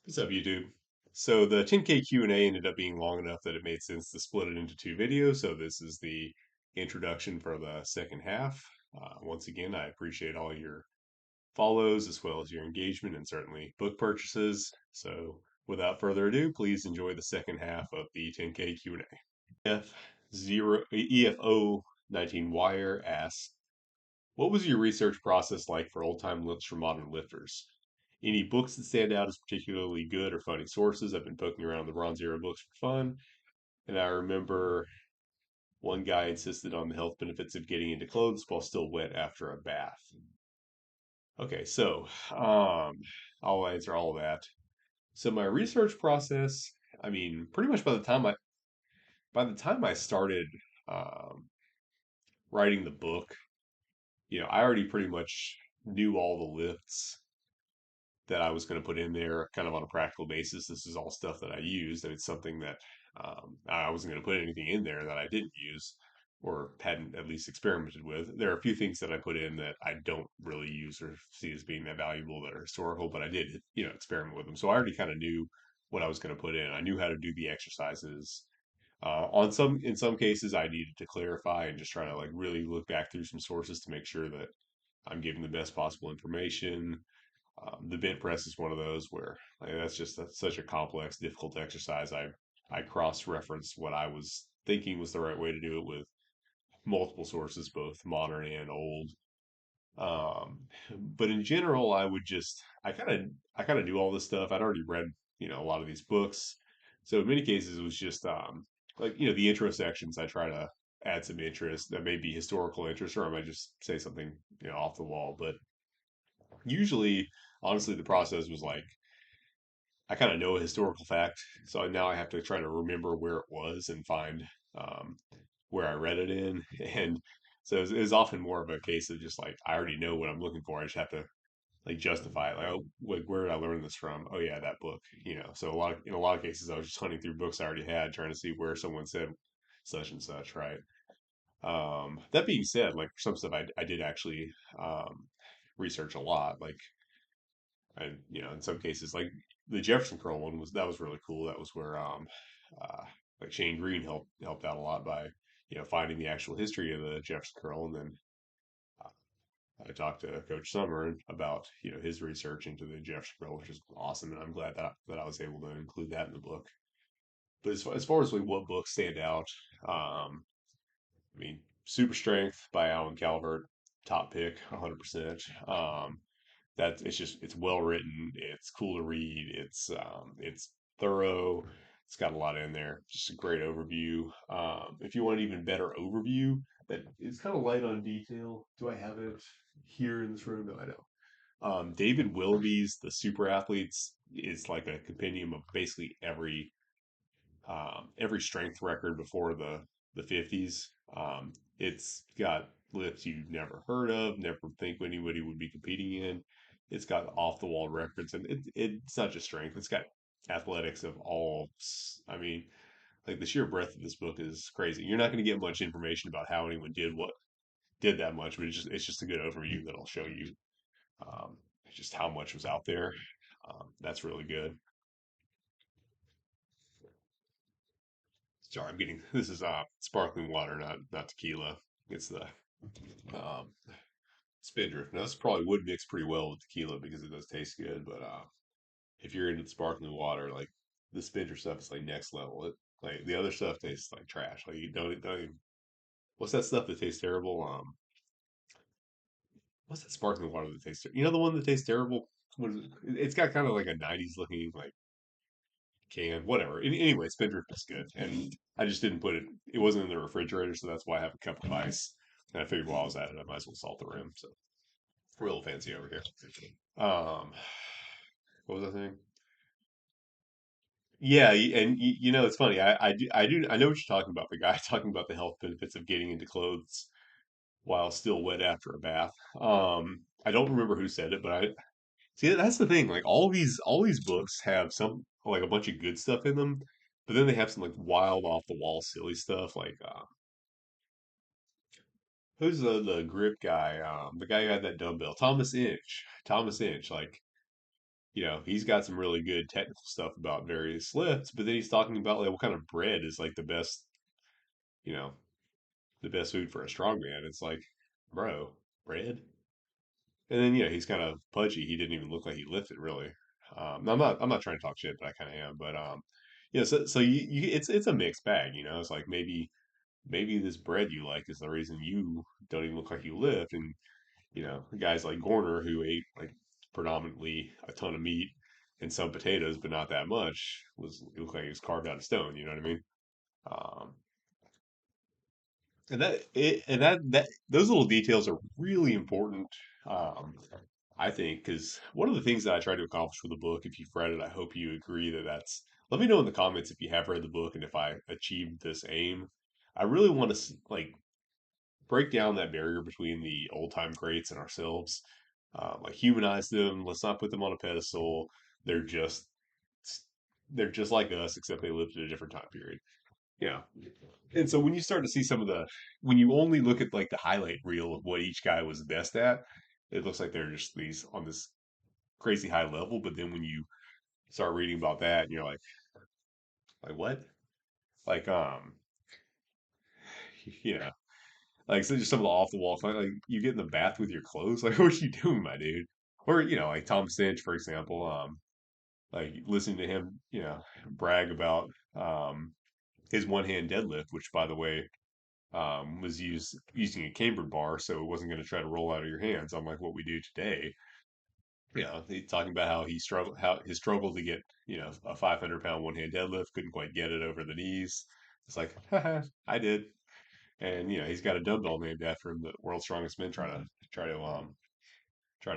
What's up, YouTube? So the 10K Q&A ended up being long enough that it made sense to split it into two videos. So this is the introduction for the second half. Once again, I appreciate all your follows as well as your engagement and certainly book purchases. So without further ado, please enjoy the second half of the 10K Q&A. EFO 19 Wire asks, what was your research process like for old time lifts for modern lifters? Any books that stand out as particularly good or funny sources? I've been poking around the Bronze Era books for fun, and I remember one guy insisted on the health benefits of getting into clothes while still wet after a bath. Okay, so I'll answer all of that. So my research process, I mean, pretty much by the time I started um, writing the book, I already pretty much knew all the lifts that I was going to put in there kind of on a practical basis. This is all stuff that I used, and it's something that I wasn't going to put anything in there that I didn't use or hadn't at least experimented with. There are a few things that I put in that I don't really use or see as being that valuable that are historical, but I did, experiment with them. So I already kind of knew what I was going to put in. I knew how to do the exercises. In some cases, I needed to clarify and just try to like really look back through some sources to make sure that I'm giving the best possible information. The bent press is one of those where like, that's such a complex, difficult exercise. I cross referenced what I was thinking was the right way to do it with multiple sources, both modern and old. Um, but in general, I kind of knew all this stuff. I'd already read a lot of these books, so in many cases it was just like the intro sections. I try to add some interest that may be historical interest, or I might just say something off the wall. But usually, honestly, the process was like I kind of know a historical fact, so now I have to try to remember where it was and find um, where I read it in, and so it was often more of a case of just like I already know what I'm looking for. I just have to like justify it, like oh, where did I learn this from? Oh yeah, that book. So in a lot of cases, I was just hunting through books I already had, trying to see where someone said such and such, right? That being said, like for some stuff, I did actually research a lot, like and in some cases, like the Jefferson curl one was really cool. That was where uh, like Shane Green helped out a lot by finding the actual history of the Jefferson curl, and then uh, I talked to Coach Summer about his research into the Jefferson curl, which is awesome, and I'm glad that I was able to include that in the book. But as far as like what books stand out, I mean, Super Strength by Alan Calvert, top pick, 100%. It's well written, it's cool to read, it's thorough, it's got a lot in there, just a great overview. If you want an even better overview, that it's kind of light on detail. Do I have it here in this room? No, I don't. David Willoughby's The Super Athletes is like a compendium of basically every strength record before the 50s. It's got lifts you've never heard of, never think anybody would be competing in. It's got off the wall records, and it's not just strength. It's got athletics of all. I mean, like the sheer breadth of this book is crazy. You're not going to get much information about how anyone did that much, but it's just a good overview that'll show you um, just how much was out there. That's really good. Sorry, I'm getting this is sparkling water, not tequila. It's the um, Spindrift. Now this probably would mix pretty well with tequila because it does taste good. But if you're into the sparkling water, like the Spindrift stuff is like next level. Like the other stuff tastes like trash. Like you don't even. What's that stuff that tastes terrible? What's that sparkling water that tastes? The one that tastes terrible. What is it? It's got kind of like a '90s looking like can, whatever. Anyway, Spindrift is good, and I just didn't put it. It wasn't in the refrigerator, so that's why I have a cup of ice. And I figured while I was at it, I might as well salt the rim. So real fancy over here. Um, what was I saying? Yeah, and it's funny. I know what you're talking about. The guy talking about the health benefits of getting into clothes while still wet after a bath. I don't remember who said it, but I see that's the thing. Like all these books have some like a bunch of good stuff in them, but then they have some like wild off the wall silly stuff. Like who's the grip guy? The guy who had that dumbbell, Thomas Inch. Thomas Inch. Like he's got some really good technical stuff about various lifts, but then he's talking about like what kind of bread is like you know, the best food for a strongman. It's like, bro, bread. And then he's kind of pudgy. He didn't even look like he lifted really. I'm not trying to talk shit, but I kind of am. But yeah. So it's a mixed bag. It's like maybe this bread you like is the reason you don't even look like you lift. And guys like Gorner who ate like predominantly a ton of meat and some potatoes, but not that much, it looked like he was carved out of stone. You know what I mean? Um, and that those little details are really important. Um, I think because one of the things that I tried to accomplish with the book, if you've read it, I hope you agree that that's. Let me know in the comments if you have read the book and if I achieved this aim. I really want to like break down that barrier between the old time greats and ourselves. Like humanize them. Let's not put them on a pedestal. They're just they're just like us, except they lived in a different time period. Yeah. And so when you start to see when you only look at like the highlight reel of what each guy was best at, it looks like they're just these on this crazy high level. But then when you start reading about that, and you're like what? Like yeah, like so just some of the off the wall, like you get in the bath with your clothes. Like what are you doing, my dude? Or like Tom Cinch, for example. Like listening to him, brag about his one hand deadlift, which by the way was using a cambered bar, so it wasn't going to try to roll out of your hands, unlike what we do today. He's talking about how his struggle to get a 500-pound one hand deadlift, couldn't quite get it over the knees. It's like, haha, I did, and he's got a dumbbell named after him that world's strongest men try to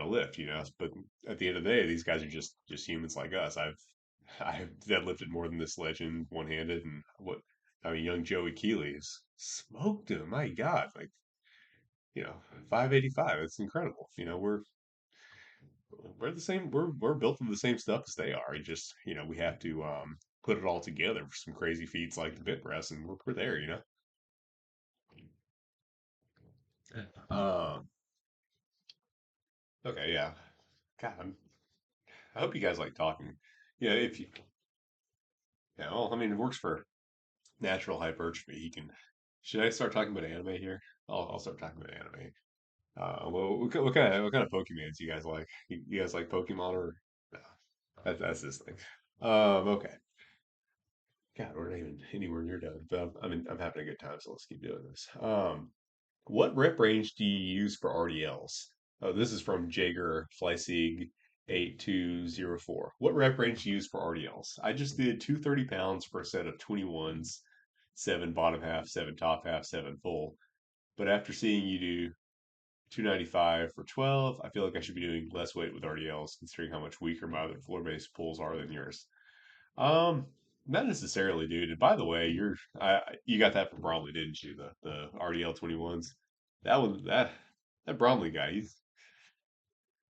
lift. But at the end of the day, these guys are just humans like us. I've deadlifted more than this legend one handed, and what I mean, young Joey Keeley's smoked him. My God, like you know, 585. It's incredible. We're the same. We're built of the same stuff as they are. It just we have to put it all together for some crazy feats like the bit press, and we're there. Um. Okay. Yeah. God, I hope you guys like talking. Yeah. If you. Yeah. Well, I mean, it works for natural hypertrophy. He can. Should I start talking about anime here? I'll start talking about anime. Well, what kind of Pokemons you guys like? You guys like Pokemon or no? That's this thing. Okay. God, we're not even anywhere near done, but I'm having a good time, so let's keep doing this. What rep range do you use for RDLs? Oh, this is from Jager Fleissig 8204. What rep range do you use for RDLs? I just did 230 pounds for a set of 21s, seven bottom half, seven top half, seven full. But after seeing you do 295 for 12, I feel like I should be doing less weight with RDLs, considering how much weaker my other floor-based pulls are than yours. Um, Not necessarily, dude. And by the way, you got that from Bromley, didn't you? The RDL 21s. That Bromley guy, he's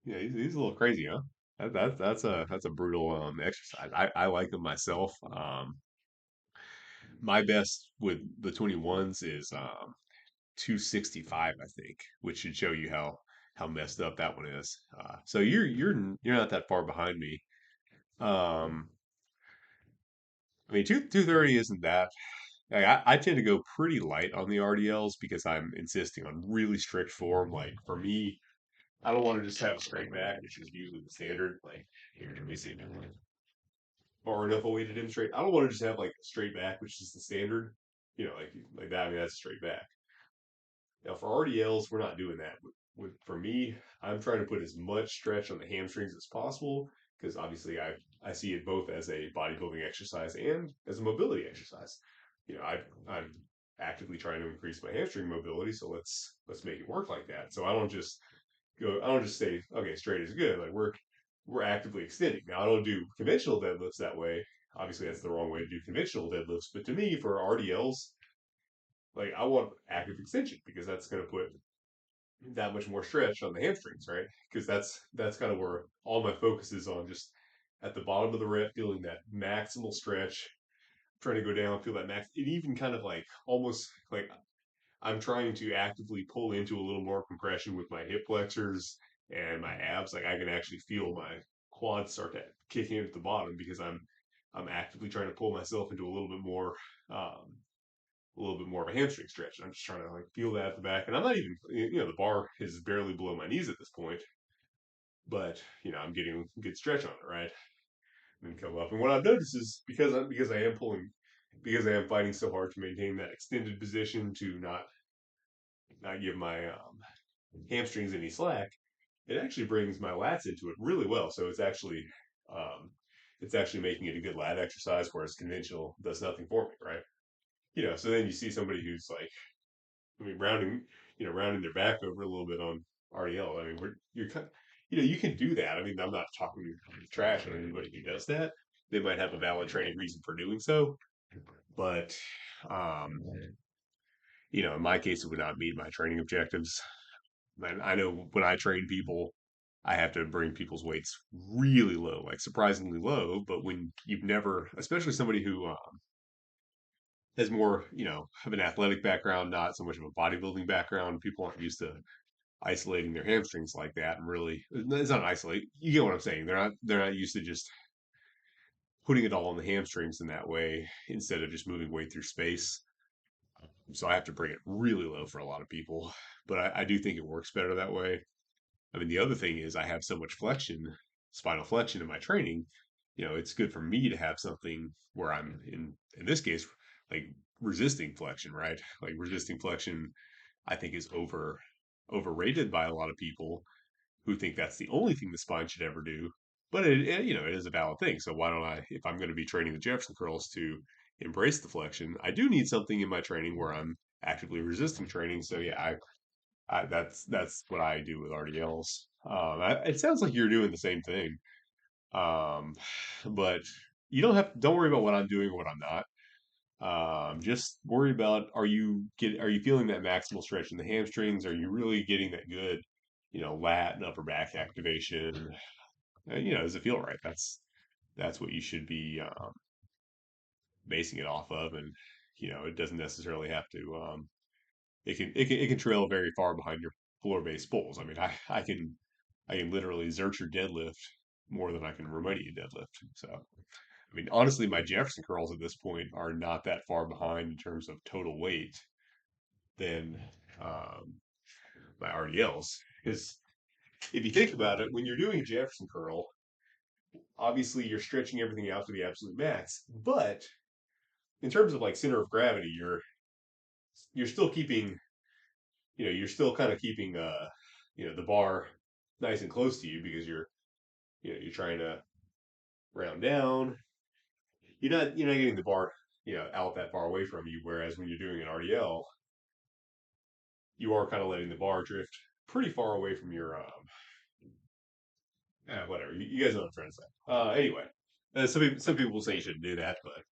a little crazy, huh? That's a brutal exercise. I like them myself. My best with the 21s is 265, I think, which should show you how messed up that one is. So you're not that far behind me. Um, I mean, 230 isn't that. Like, I tend to go pretty light on the RDLs because I'm insisting on really strict form. Like for me, I don't want to just have a straight back, which is usually the standard. Like here, let me see if I can far enough away to demonstrate. I don't want to just have like a straight back, which is the standard. Like that. I mean, that's a straight back. Now for RDLs, we're not doing that. For me, I'm trying to put as much stretch on the hamstrings as possible because obviously I see it both as a bodybuilding exercise and as a mobility exercise. I'm actively trying to increase my hamstring mobility, so let's make it work like that. So I don't just say okay, straight is good. Like we're actively extending. Now I don't do conventional deadlifts that way. Obviously, that's the wrong way to do conventional deadlifts. But to me, for RDLs, like I want active extension because that's going to put that much more stretch on the hamstrings, right? Because that's kind of where all my focus is on, just at the bottom of the rep, feeling that maximal stretch, trying to go down, feel that max. It even kind of like almost like I'm trying to actively pull into a little more compression with my hip flexors and my abs. Like I can actually feel my quads start kicking in at the bottom because I'm actively trying to pull myself into um, a little bit more of a hamstring stretch. I'm just trying to like feel that at the back, and I'm not even the bar is barely below my knees at this point, but I'm getting a good stretch on it, right? And then come up. And what I've noticed is because I am pulling because I am fighting so hard to maintain that extended position to not give my hamstrings any slack, it actually brings my lats into it really well. So um, it's actually making it a good lat exercise, whereas conventional does nothing for me, right? So then you see somebody who's like, I mean, rounding their back over a little bit on RDL. I mean, you're kind, you can do that. I mean, I'm not talking trash on anybody who does that. They might have a valid training reason for doing so, but um, in my case, it would not meet my training objectives. And I know when I train people, I have to bring people's weights really low, like surprisingly low. But when you've never, especially somebody who has more, of an athletic background, not so much of a bodybuilding background, people aren't used to isolating their hamstrings like that. And really, it's not isolate. You get what I'm saying. They're not used to just putting it all on the hamstrings in that way instead of just moving weight through space. So I have to bring it really low for a lot of people, but I do think it works better that way. I mean, the other thing is I have so much spinal flexion in my training. It's good for me to have something where I'm in this case, like resisting flexion, right? Like resisting flexion, I think is overrated by a lot of people who think that's the only thing the spine should ever do. But it is a valid thing. So why don't I, if I'm going to be training the Jefferson curls to embrace the flexion, I do need something in my training where I'm actively resisting training. So yeah, that's what I do with RDLs. It sounds like you're doing the same thing, um, but don't worry about what I'm doing or what I'm not. Just worry about are you feeling that maximal stretch in the hamstrings? Are you really getting that good, lat and upper back activation? Does it feel right? That's what you should be basing it off of, and it doesn't necessarily have to. It can trail very far behind your floor based pulls. I mean, I can literally Zercher deadlift more than I can Romania deadlift. So I mean, honestly, my Jefferson curls at this point are not that far behind in terms of total weight than um, my RDLs. Because if you think about it, when you're doing a Jefferson curl, obviously you're stretching everything out to the absolute max. But in terms of like center of gravity, you're still keeping, you're still kind of keeping, the bar nice and close to you because you're trying to round down. You're not getting the bar, out that far away from you. Whereas when you're doing an RDL, you are kind of letting the bar drift pretty far away from your whatever. You guys know what I'm trying to say. Anyway, some people will say you shouldn't do that, but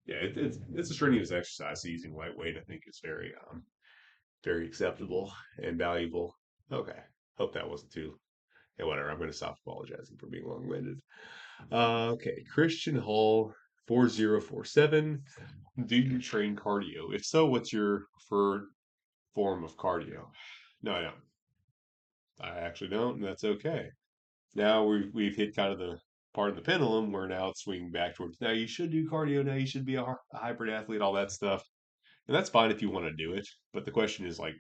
yeah, it's a strenuous exercise. So using lightweight, I think, is very acceptable and valuable. Okay, hope that wasn't too. Yeah, whatever. I'm going to stop apologizing for being long-winded. Okay, Christian Hall 4047. Do you train cardio? If so, what's your preferred form of cardio? No, I don't. I actually don't, and that's okay. Now we've hit kind of the part of the pendulum where now it's swinging back towards now you should do cardio, now you should be a hybrid athlete, all that stuff. And that's fine if you want to do it. But the question is like,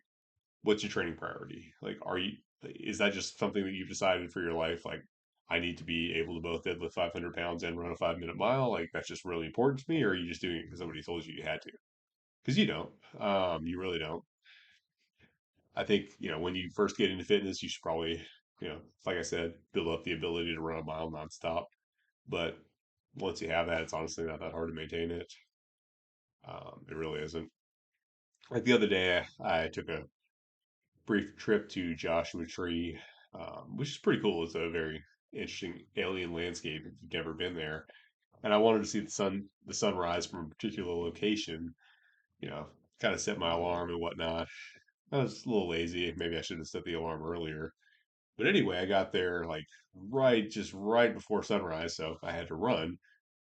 what's your training priority? Like, is that just something that you've decided for your life? Like, I need to be able to both deadlift 500 pounds and run a 5 minute mile. Like, that's just really important to me. Or are you just doing it because somebody told you you had to? Because you don't. You really don't. I think, when you first get into fitness, you should probably, like I said, build up the ability to run a mile nonstop. But once you have that, it's honestly not that hard to maintain it. It really isn't. Like the other day, I took a brief trip to Joshua Tree, which is pretty cool. It's a very interesting alien landscape if you've never been there. And I wanted to see the sunrise from a particular location. You know, kind of set my alarm and whatnot. I was a little lazy. Maybe I should have set the alarm earlier. But anyway, I got there like just right before sunrise, so I had to run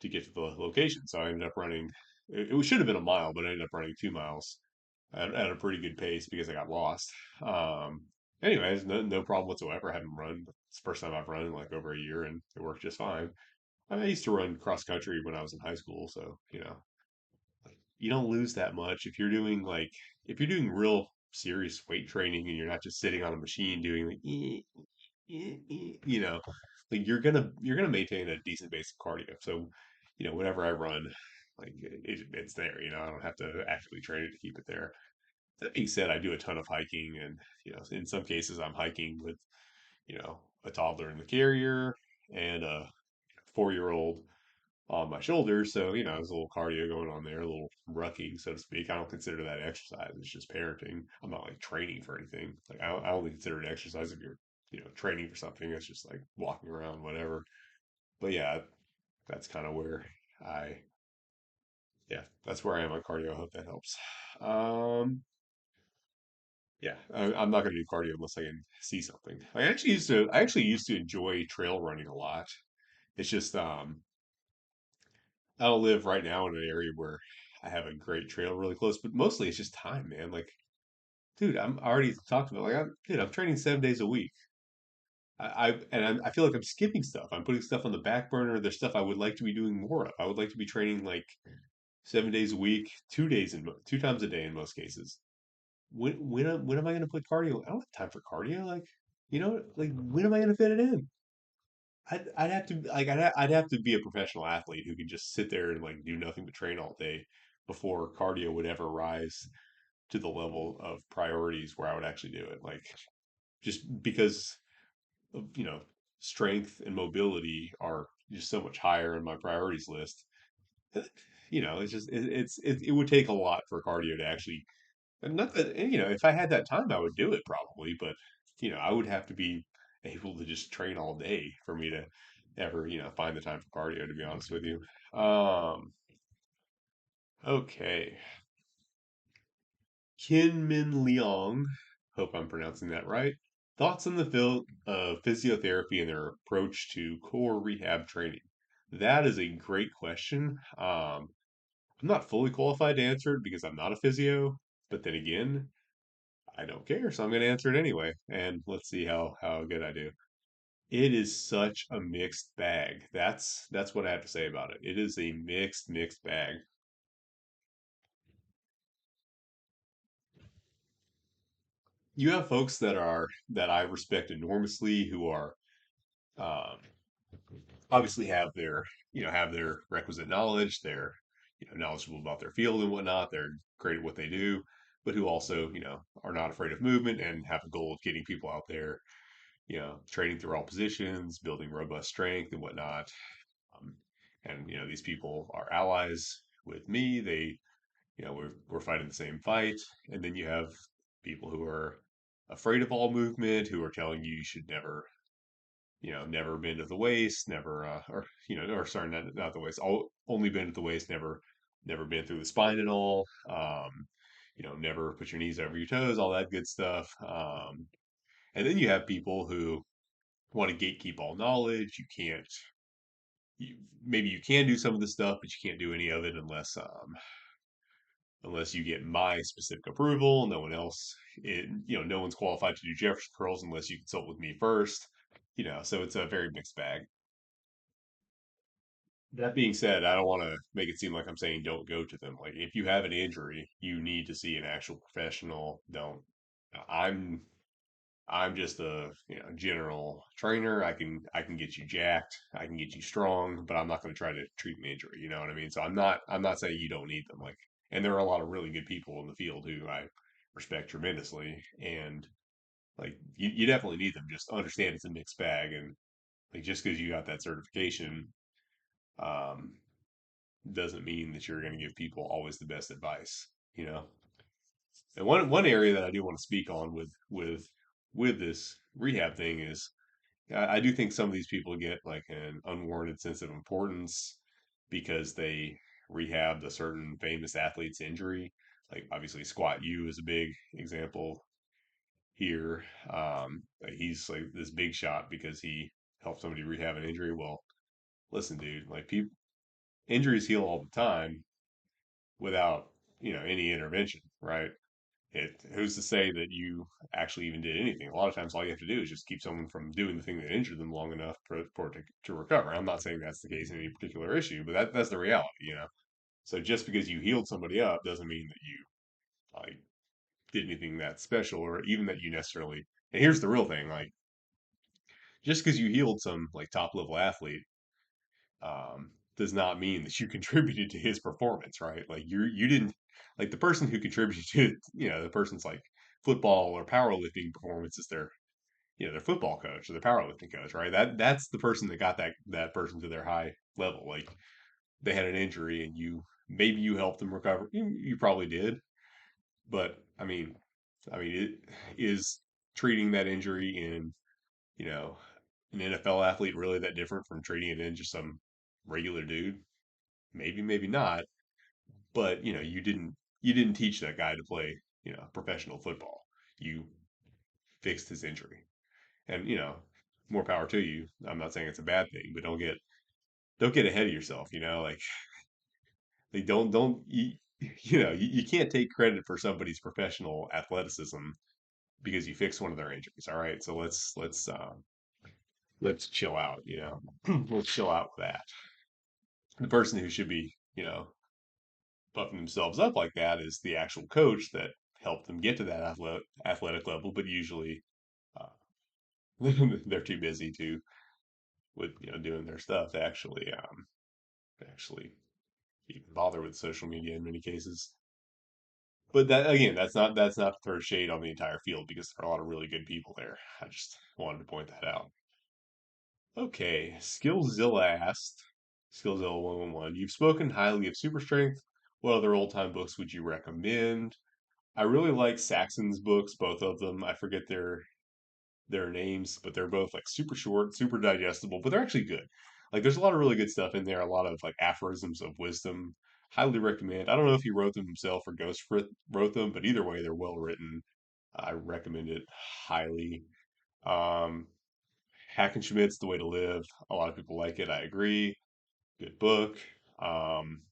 to get to the location. So I ended up running. It should have been a mile, but I ended up running 2 miles at a pretty good pace because I got lost. Anyways, no problem whatsoever. I haven't run It's the first time I've run in like over a year, and it worked just fine. I mean, I used to run cross country when I was in high school, so you don't lose that much if you're doing if you're doing real serious weight training and you're not just sitting on a machine doing like you know like you're gonna maintain a decent basic cardio. So whenever I run, it's there. I don't have to actively train it to keep it there. That being said, I do a ton of hiking, and in some cases I'm hiking with a toddler in the carrier and a 4-year old on my shoulders. So, there's a little cardio going on there, a little rucking, so to speak. I don't consider that exercise. It's just parenting. I'm not like training for anything. Like I only consider it exercise if you're, training for something. It's just like walking around, whatever. But yeah, that's kind of where I, yeah, that's where I am on cardio. I hope that helps. Um, yeah, I'm not going to do cardio unless I can see something. I actually used to enjoy trail running a lot. It's just, I don't live right now in an area where I have a great trail really close, but mostly it's just time, man. Like, dude, I'm already talked about I'm training 7 days a week. I feel like I'm skipping stuff. I'm putting stuff on the back burner. There's stuff I would like to be doing more of. I would like to be training like 7 days a week, 2 days 2 times a day in most cases. When am I going to put cardio? I don't have time for cardio. Like when am I going to fit it in? I'd have to I'd have to be a professional athlete who could just sit there and like do nothing but train all day before cardio would ever rise to the level of priorities where I would actually do it. Like just because of, strength and mobility are just so much higher in my priorities list. It's just it would take a lot for cardio to actually, and not that, if I had that time, I would do it probably, but I would have to be able to just train all day for me to ever, find the time for cardio, to be honest with you. Okay. Kin Min Leong, hope I'm pronouncing that right. Thoughts on the field of physiotherapy and their approach to core rehab training? That is a great question. I'm not fully qualified to answer it because I'm not a physio, but then again, I don't care, so I'm going to answer it anyway, and let's see how good I do. It is such a mixed bag. That's what I have to say about it. It is a mixed bag. You have folks that I respect enormously who are um, obviously have their requisite knowledge. They're knowledgeable about their field and whatnot. They're great at what they do, but who also are not afraid of movement and have a goal of getting people out there trading through all positions, building robust strength and whatnot. Um, and these people are allies with me. We're fighting the same fight. And then you have people who are afraid of all movement, who are telling you should never, never bend at the waist, never, or or sorry, not the waist, only bend at the waist, never bend through the spine at all. Never put your knees over your toes, all that good stuff. And then you have people who want to gatekeep all knowledge. You, maybe you can do some of the stuff, but you can't do any of it unless you get my specific approval. No one else, no one's qualified to do Jefferson curls unless you consult with me first. So it's a very mixed bag. That being said, I don't want to make it seem like I'm saying don't go to them. Like if you have an injury, you need to see an actual professional. Don't. I'm I'm just a general trainer. I can get you jacked. I can get you strong, but I'm not going to try to treat an injury. You know what I mean? So I'm not saying you don't need them. And there are a lot of really good people in the field who I respect tremendously, and you definitely need them. Just understand it's a mixed bag, and like just because you got that certification, um, doesn't mean that you're going to give people always the best advice. You know. And one area that I do want to speak on with this rehab thing is I do think some of these people get like an unwarranted sense of importance because they rehabbed a certain famous athlete's injury. Like obviously Squat U is a big example here. Like he's like this big shot because he helped somebody rehab an injury. Well, listen, dude, like people injuries heal all the time without any intervention, right? Who's to say that you actually even did anything? A lot of times, all you have to do is just keep someone from doing the thing that injured them long enough for it to recover. I'm not saying that's the case in any particular issue, but that's the reality. So just because you healed somebody up doesn't mean that you like did anything that special, or even that you necessarily. And here's the real thing: like just because you healed some like top level athlete, does not mean that you contributed to his performance, right? Like you didn't like the person who contributed to the person's like football or powerlifting performance is their football coach or their powerlifting coach, right? That's the person that got that person to their high level. Like they had an injury and you helped them recover. You probably did, but I mean, it is treating that injury in you know an NFL athlete really that different from treating it in just some regular dude? Maybe, maybe not. But you didn't teach that guy to play professional football. You fixed his injury, and more power to you. I'm not saying it's a bad thing, but don't get ahead of yourself. Like don't you can't take credit for somebody's professional athleticism because you fixed one of their injuries. All right, so let's chill out. Let's chill out with that. The person who should be puffing themselves up like that is the actual coach that helped them get to that athletic level, but usually uh, they're too busy to with doing their stuff to actually even bother with social media in many cases. But that again, that's not to throw shade on the entire field because there are a lot of really good people there. I just wanted to point that out. Okay, Skillzilla asked, Skillzilla 111, you've spoken highly of Super Strength. What other old time books would you recommend? I really like Saxon's books, both of them. I forget their names, but they're both like super short, super digestible, but they're actually good. Like there's a lot of really good stuff in there, a lot of like aphorisms of wisdom. Highly recommend. I don't know if he wrote them himself or wrote them, but either way, they're well written. I recommend it highly. Um, Hackenschmidt's The Way to Live. A lot of people like it. I agree. Good book. Um,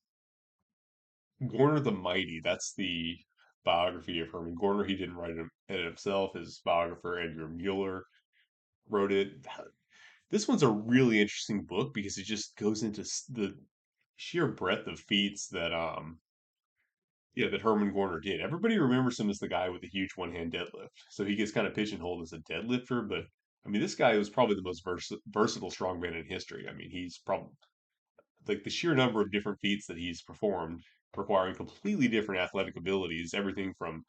Gorner the Mighty. That's the biography of Herman Gorner. He didn't write it himself. His biographer, Edgar Mueller, wrote it. This one's a really interesting book because it just goes into the sheer breadth of feats that Herman Gorner did. Everybody remembers him as the guy with the huge one-hand deadlift. So he gets kind of pigeonholed as a deadlifter, but I mean, this guy was probably the most versatile strongman in history. I mean, he's probably like the sheer number of different feats that he's performed requiring completely different athletic abilities, everything from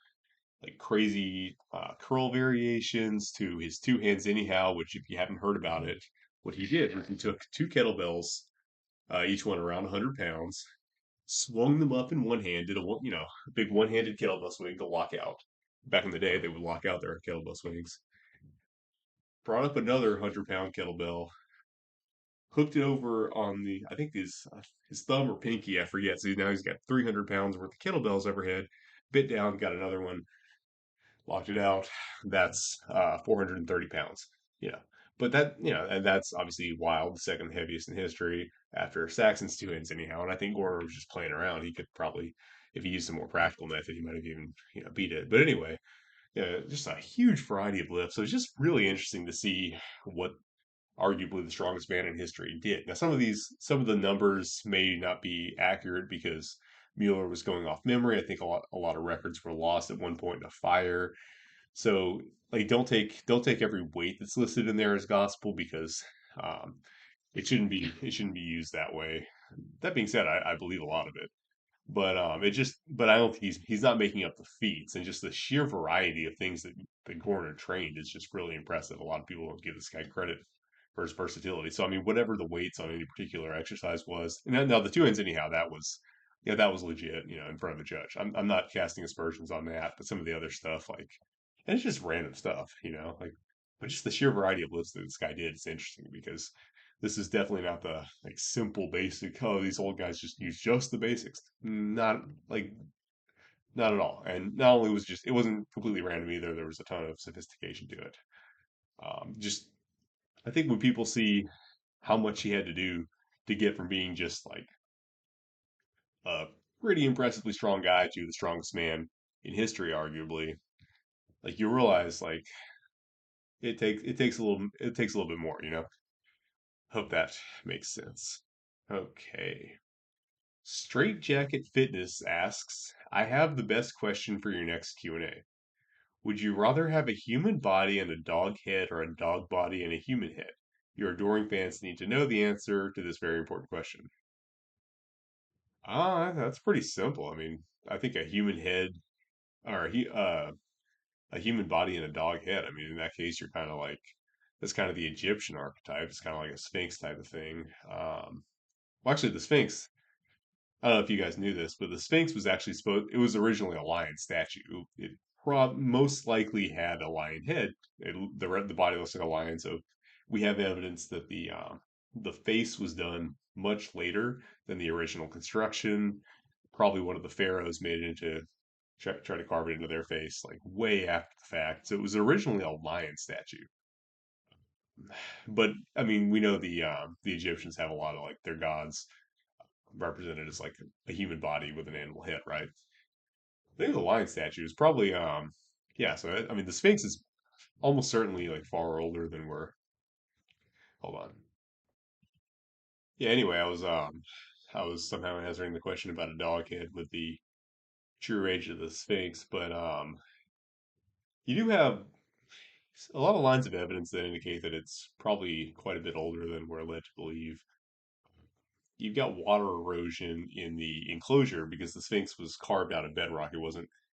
like crazy curl variations to his two hands anyhow, which if you haven't heard about it, what he did was he took two kettlebells, each one around 100 pounds, swung them up in one hand, did a big one-handed kettlebell swing to lock out. Back in the day, they would lock out their kettlebell swings. Brought up another 100-pound kettlebell, hooked it over on I think his thumb or pinky, I forget. So now he's got 300 pounds worth of kettlebells overhead. Bit down, got another one, locked it out. That's 430 pounds. You know, but and that's obviously wild, the second heaviest in history after Saxon's two hands anyhow. And I think Gore was just playing around. He could probably, if he used a more practical method, he might have even beat it. But anyway, just a huge variety of lifts. So it's just really interesting to see what arguably the strongest man in history did. Now some of the numbers may not be accurate because Mueller was going off memory. I think a lot of records were lost at one point in a fire. So like don't take every weight that's listed in there as gospel because um, it shouldn't be used that way. That being said, I believe a lot of it. But I don't think he's not making up the feats, and just the sheer variety of things that Gorner trained is just really impressive. A lot of people don't give this guy credit for his versatility. So I mean, whatever the weights on any particular exercise was, and now the two hands anyhow, that was legit, in front of a judge. I'm not casting aspersions on that, but some of the other stuff and it's just random stuff, but just the sheer variety of lifts that this guy did is interesting because this is definitely not the like simple basic. Oh, these old guys just use just the basics. Not at all. And not only it wasn't completely random either. There was a ton of sophistication to it. Just I think when people see how much he had to do to get from being just like a pretty impressively strong guy to the strongest man, in history, arguably. Like you realize, like it takes a little bit more, you know. Hope that makes sense. Okay. Straight Jacket Fitness asks, I have the best question for your next Q&A. Would you rather have a human body and a dog head or a dog body and a human head? Your adoring fans need to know the answer to this very important question. That's pretty simple. I mean, I think a human head or a human body and a dog head. I mean, in that case, you're kind of like that's kind of the Egyptian archetype. It's kind of like a Sphinx type of thing. Well, actually, the Sphinx. I don't know if you guys knew this, but the Sphinx was actually supposed. It was originally a lion statue. It most likely had a lion head. The body looks like a lion, so we have evidence that the face was done much later than the original construction. Probably one of the pharaohs made it into try to carve it into their face like way after the fact. So it was originally a lion statue. But I mean, we know the Egyptians have a lot of like their gods represented as like a human body with an animal head, right? I think the lion statue is probably yeah. So I mean, the Sphinx is almost certainly like far older than we're. Hold on. Yeah. Anyway, I was somehow answering the question about a dog head with the true age of the Sphinx, but you do have a lot of lines of evidence that indicate that it's probably quite a bit older than we're led to believe. You've got water erosion in the enclosure because the Sphinx was carved out of bedrock.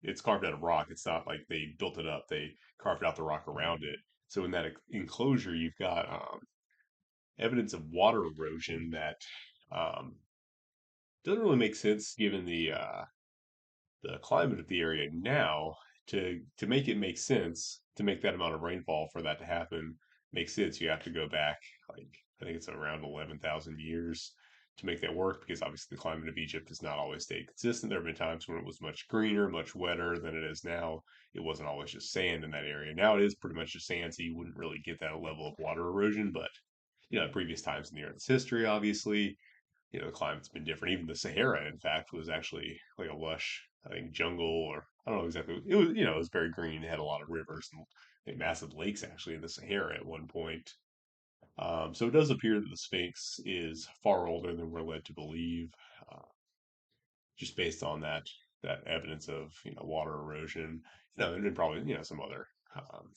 It's carved out of rock. It's not like they built it up. They carved out the rock around it. So in that enclosure, you've got evidence of water erosion that um, doesn't really make sense given the climate of the area now to make it make sense to make that amount of rainfall for that to happen makes sense. You have to go back like I think it's around 11,000 years to make that work because obviously the climate of Egypt has not always stayed consistent. There have been times when it was much greener, much wetter than it is now. It wasn't always just sand in that area. Now it is pretty much just sand, so you wouldn't really get that level of water erosion. But previous times in the Earth's history, obviously, the climate's been different. Even the Sahara, in fact, was actually like a lush, I think, jungle, or I don't know exactly. It was, it was very green. It had a lot of rivers and I think massive lakes actually in the Sahara at one point. So it does appear that the Sphinx is far older than we're led to believe, uh, just based on that evidence of water erosion. And then probably some other um,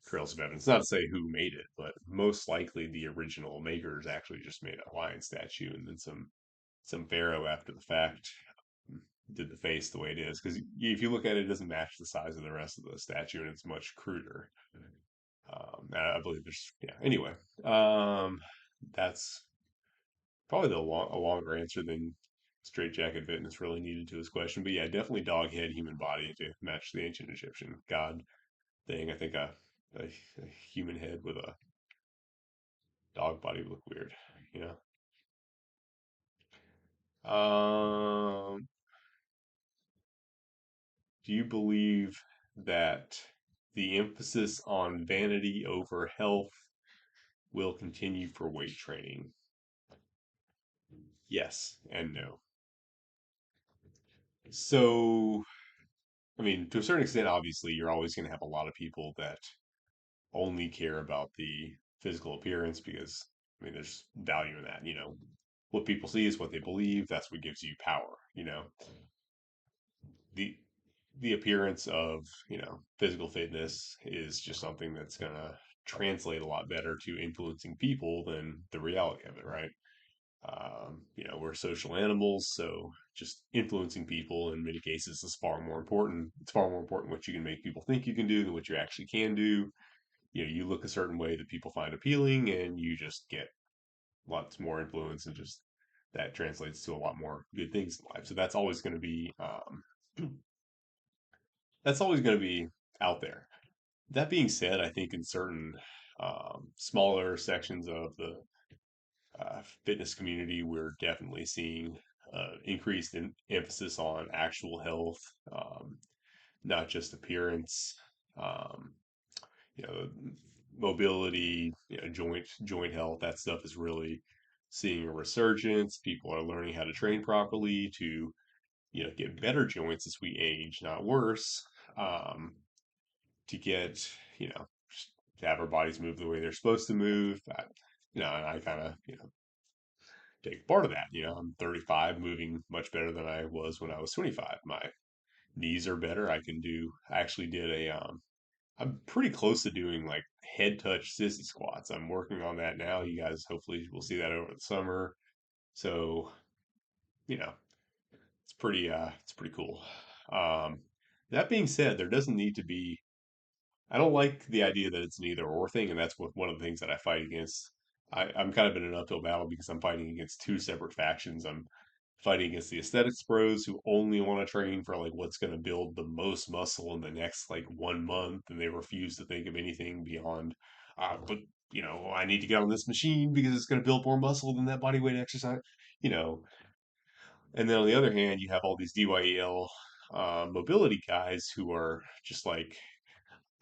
trails of evidence. Not to say who made it, but most likely the original makers actually just made a lion statue, and then some pharaoh after the fact did the face the way it is. Because if you look at it, it doesn't match the size of the rest of the statue, and it's much cruder. I believe there's yeah. Anyway, that's probably a longer answer than straight jacket fitness really needed to his question. But yeah, definitely dog head, human body to match the ancient Egyptian god thing. I think a human head with a dog body would look weird, you know. Do you believe that the emphasis on vanity over health will continue for weight training? Yes and no. So, I mean, to a certain extent, obviously, you're always going to have a lot of people that only care about the physical appearance because, I mean, there's value in that. What people see is what they believe. That's what gives you power. The the appearance of physical fitness is just something that's going to translate a lot better to influencing people than the reality of it, right? We're social animals, so just influencing people in many cases is far more important. It's far more important what you can make people think you can do than what you actually can do. You look a certain way that people find appealing, and you just get lots more influence, and just that translates to a lot more good things in life. So that's always going to be out there. That being said, I think in certain smaller sections of the fitness community, we're definitely seeing increased emphasis on actual health, not just appearance. Um, you know, Mobility, joint health. That stuff is really seeing a resurgence. People are learning how to train properly to get better joints as we age, not worse. Um, to get, just to have our bodies move the way they're supposed to move. And I kind of, take part of that. I'm 35, moving much better than I was when I was 25. My knees are better. I actually did I'm pretty close to doing like head touch sissy squats. I'm working on that now. You guys hopefully will see that over the summer. So, you know, it's pretty cool. Um, that being said, there doesn't need to be I don't like the idea that it's an either or thing, and that's one of the things that I fight against. I'm kind of in an uphill battle because I'm fighting against two separate factions. I'm fighting against the aesthetics pros who only want to train for like what's going to build the most muscle in the next like 1 month, and they refuse to think of anything beyond, but I need to get on this machine because it's going to build more muscle than that body weight exercise, you know. And then on the other hand, you have all these DYEL mobility guys who are just like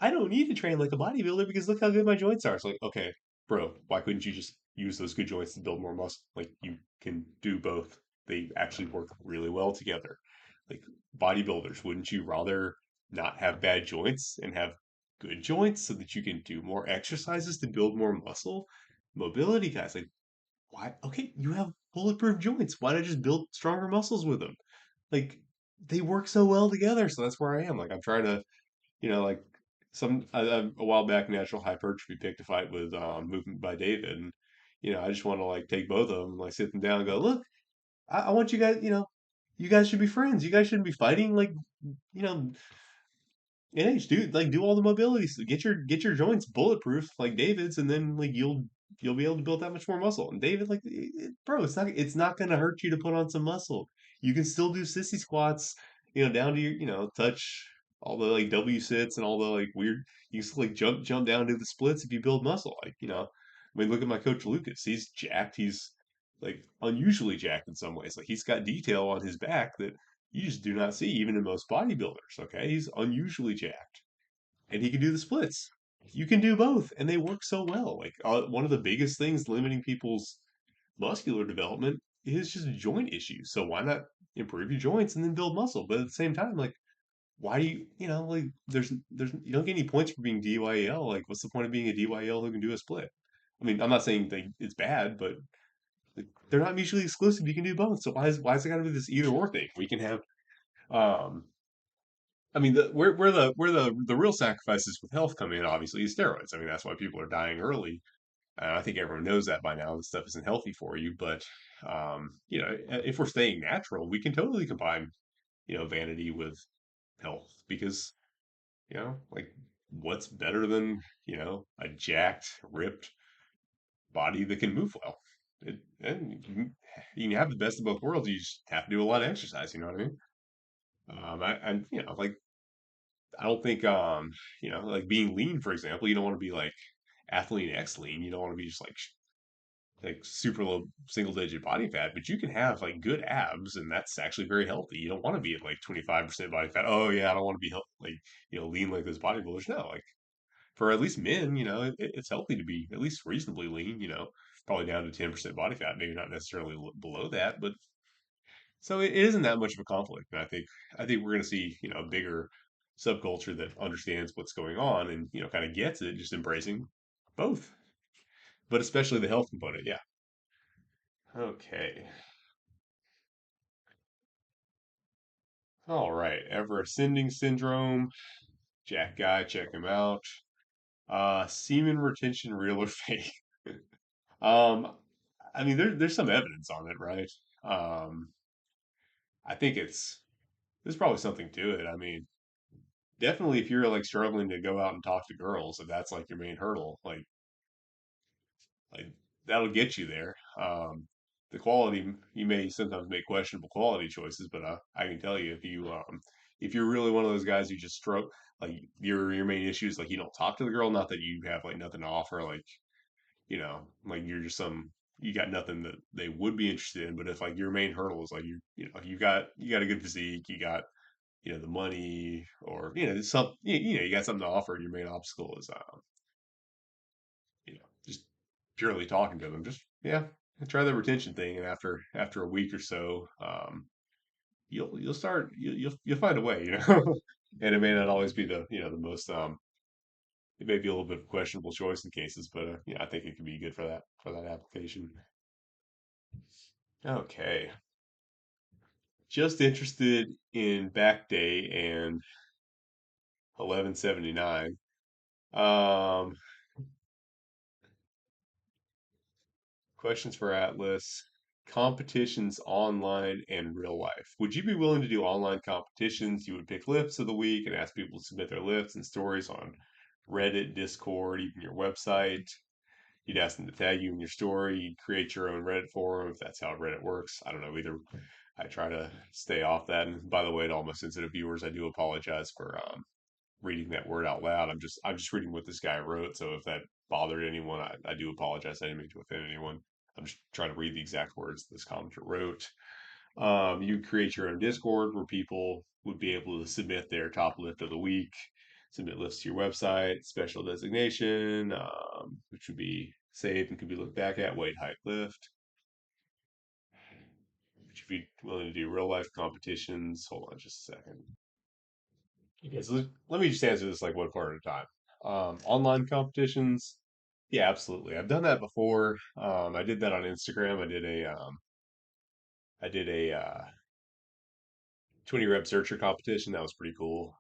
I don't need to train like a bodybuilder because look how good my joints are. It's like, okay, bro, why couldn't you just use those good joints to build more muscle? Like you can do both. They actually work really well together. Like bodybuilders, wouldn't you rather not have bad joints and have good joints so that you can do more exercises to build more muscle? Mobility guys, like, why? Okay, you have bulletproof joints. Why not just build stronger muscles with them? Like, they work so well together. So that's where I am. Like, I'm trying to like a while back, Natural Hypertrophy picked a fight with Movement by David, and I just want to like take both of them, like sit them down and go, look, I want you guys, you guys should be friends. You guys shouldn't be fighting. Like, you know, NH, dude, like do all the mobility. So get your joints bulletproof like David's, and then like you'll be able to build that much more muscle. And David, like, bro, it's not gonna hurt you to put on some muscle. You can still do sissy squats, down to your touch all the like W sits and all the like weird. You can still like jump down to the splits if you build muscle. Like I mean, look at my coach Lucas. He's jacked. He's like unusually jacked in some ways. Like he's got detail on his back that you just do not see even in most bodybuilders. Okay, he's unusually jacked, and he can do the splits. You can do both, and they work so well. Like one of the biggest things limiting people's muscular development is just joint issues. So why not improve your joints and then build muscle? But at the same time, like why do like there's you don't get any points for being DYL. Like what's the point of being a DYL who can do a split? I mean, I'm not saying it's bad, but like, they're not mutually exclusive. You can do both. So why is it got to be this either or thing? We can have um I mean, where the real sacrifices with health come in, obviously, is steroids. I mean, that's why people are dying early. And I think everyone knows that by now. This stuff isn't healthy for you. But if we're staying natural, we can totally combine, vanity with health because like what's better than a jacked, ripped body that can move well? And you can have the best of both worlds. You just have to do a lot of exercise. You know what I mean? And like I don't think like being lean, for example, you don't want to be like athlete X lean. You don't want to be just like super low single digit body fat, but you can have like good abs, and that's actually very healthy. You don't want to be at like 25% body fat. Oh yeah, I don't want to be like lean like those bodybuilders. No, like for at least men, it's healthy to be at least reasonably lean. Probably down to 10% body fat, maybe not necessarily below that, but so it isn't that much of a conflict. And I think we're going to see, a bigger subculture that understands what's going on and, kind of gets it, just embracing both, but especially the health component. Yeah. Okay. All right. Ever ascending syndrome. Jack guy, check him out. Semen retention, real or fake? um, I mean, there's some evidence on it, right? Um, I think there's probably something to it. I mean, definitely if you're like struggling to go out and talk to girls, if that's like your main hurdle, like that'll get you there. The quality, you may sometimes make questionable quality choices, but I can tell you if you're really one of those guys who just stroke like your main issue is like you don't talk to the girl, not that you have like nothing to offer, like like you're just you got nothing that they would be interested in, but if like your main hurdle is like you got a good physique, you got the money, or you got something to offer, and your main obstacle is just purely talking to them. Just yeah, try the retention thing, and after a week or so, you'll start you'll find a way, and it may not always be the the most it may be a little bit of a questionable choice in cases, but I think it could be good for that application. Okay, just interested in back day and 1179. Um, Questions for Atlas. Competitions online and real life. Would you be willing to do online competitions? You would pick lifts of the week and ask people to submit their lifts and stories on Reddit, Discord, even your website. You'd ask them to tag you in your story. You'd create your own Reddit forum if that's how Reddit works. I don't know either. I try to stay off that. And by the way, to all my sensitive viewers, I do apologize for reading that word out loud. I'm just reading what this guy wrote. So if that bothered anyone, I do apologize. I didn't mean to offend anyone. I'm just trying to read the exact words this commenter wrote. You create your own Discord where people would be able to submit their top lift of the week, submit lifts to your website, special designation, which would be saved and could be looked back at, weight, height, lift. Would you be willing to do real life competitions? Hold on just a second. Okay, so let me just answer this like one part at a time. Online competitions, yeah, absolutely. I've done that before. I did that on Instagram. I did a 20 rep searcher competition. That was pretty cool.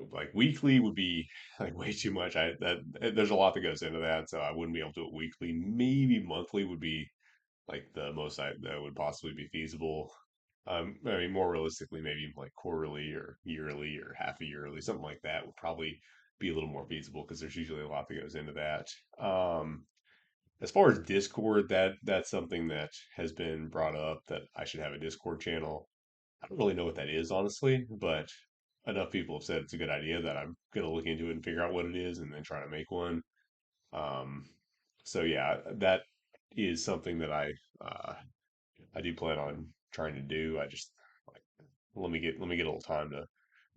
Like weekly would be like way too much. I that there's a lot that goes into that, so I wouldn't be able to do it weekly. Maybe monthly would be like the most that would possibly be feasible. I mean, more realistically, maybe like quarterly or yearly or half a yearly, something like that would probably be a little more feasible because there's usually a lot that goes into that. As far as Discord, that's something that has been brought up that I should have a Discord channel. I don't really know what that is, honestly, but enough people have said it's a good idea that I'm gonna look into it and figure out what it is and then try to make one. Um, so yeah, that is something that uh, I do plan on trying to do. I just like let me get a little time to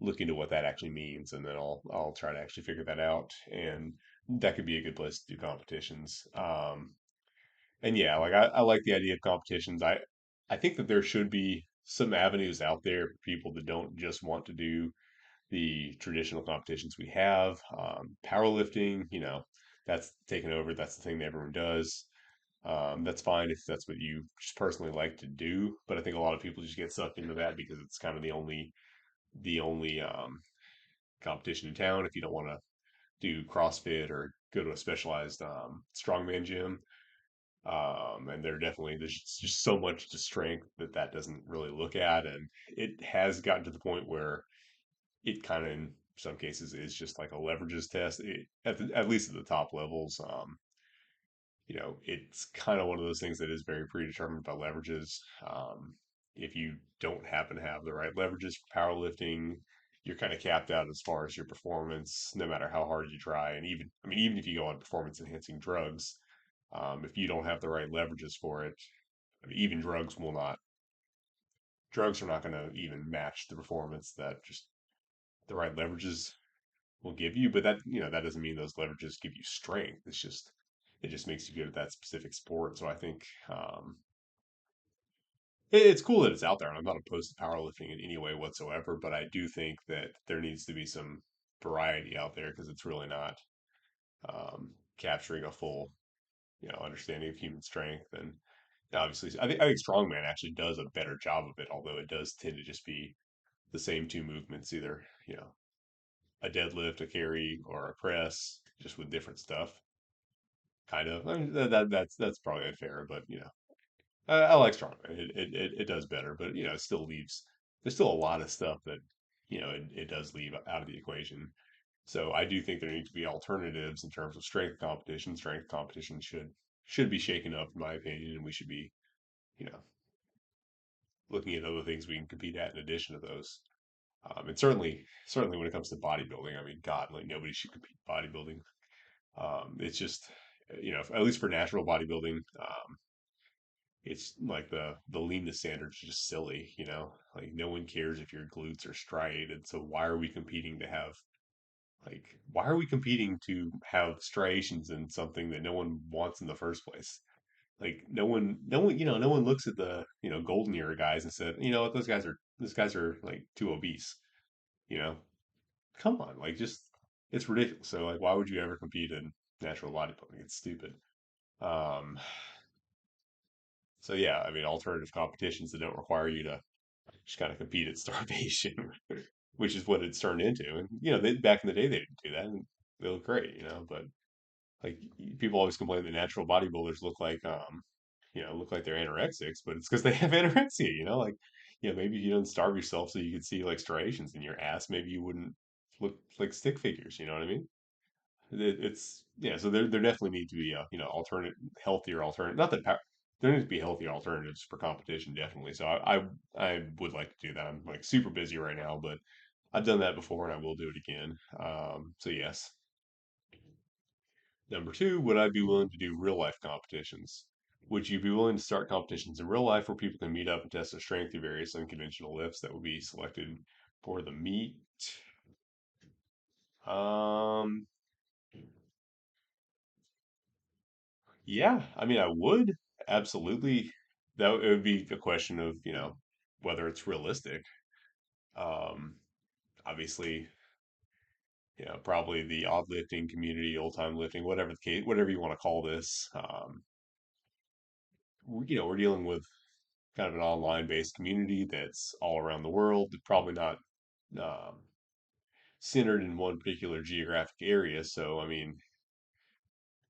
look into what that actually means, and then I'll try to actually figure that out. And that could be a good place to do competitions. And yeah, like I like the idea of competitions. I think that there should be some avenues out there for people that don't just want to do the traditional competitions we have. Powerlifting, that's taken over. That's the thing that everyone does. That's fine if that's what you just personally like to do. But I think a lot of people just get sucked into that because it's kind of the only competition in town. If you don't want to do CrossFit or go to a specialized strongman gym, and there's just so much to strength that doesn't really look at, and it has gotten to the point where it kind of in some cases is just like a leverages test. At least at the top levels. It's kind of one of those things that is very predetermined by leverages. If you don't happen to have the right leverages for powerlifting, you're kind of capped out as far as your performance, no matter how hard you try. And even if you go on performance enhancing drugs, if you don't have the right leverages for it, I mean, even drugs are not going to even match the performance that just the right leverages will give you. But that doesn't mean those leverages give you strength. It just makes you good at that specific sport. So I think it's cool that it's out there, and I'm not opposed to powerlifting in any way whatsoever. But I do think that there needs to be some variety out there because it's really not capturing a full, understanding of human strength. And obviously, I think strongman actually does a better job of it, although it does tend to just be the same two movements, either a deadlift, a carry, or a press, just with different stuff. Kind of. I mean, that's probably unfair, but I like strongman. It does better, but it still leaves. There's still a lot of stuff that it does leave out of the equation. So I do think there need to be alternatives in terms of strength competition. Strength competition should be shaken up, in my opinion, and we should be you know looking at other things we can compete at in addition to those. And certainly when it comes to bodybuilding, I mean, God, like nobody should compete in bodybuilding. It's just at least for natural bodybuilding, it's like the leanness standards are just silly. Like no one cares if your glutes are striated. So why are we competing to have striations in something that no one wants in the first place? Like no one, no one looks at the, golden era guys and said, you know what, those guys are like too obese. You know, come on, like just it's ridiculous. So like, why would you ever compete in natural bodybuilding? It's stupid. Um, so yeah, I mean, alternative competitions that don't require you to just kind of compete at starvation, which is what it's turned into. And back in the day they didn't do that, and they look great. But like people always complain that natural bodybuilders look like they're anorexics, but it's because they have anorexia. Like maybe if you don't starve yourself so you could see like striations in your ass, maybe you wouldn't look like stick figures. You know what I mean? It's yeah. So there definitely need to be alternate, healthier alternative. Not that there needs to be healthier alternatives for competition, definitely. So I would like to do that. I'm like super busy right now, but I've done that before and I will do it again. So yes. Number two, would I be willing to do real life competitions? Would you be willing to start competitions in real life where people can meet up and test their strength through various unconventional lifts that would be selected for the meet? Um, yeah, I mean, I would absolutely. It would be a question of, whether it's realistic. Um, Obviously, probably the odd lifting community, old time lifting, whatever the case, whatever you want to call this. We're dealing with kind of an online based community that's all around the world, probably not um, centered in one particular geographic area. So, I mean,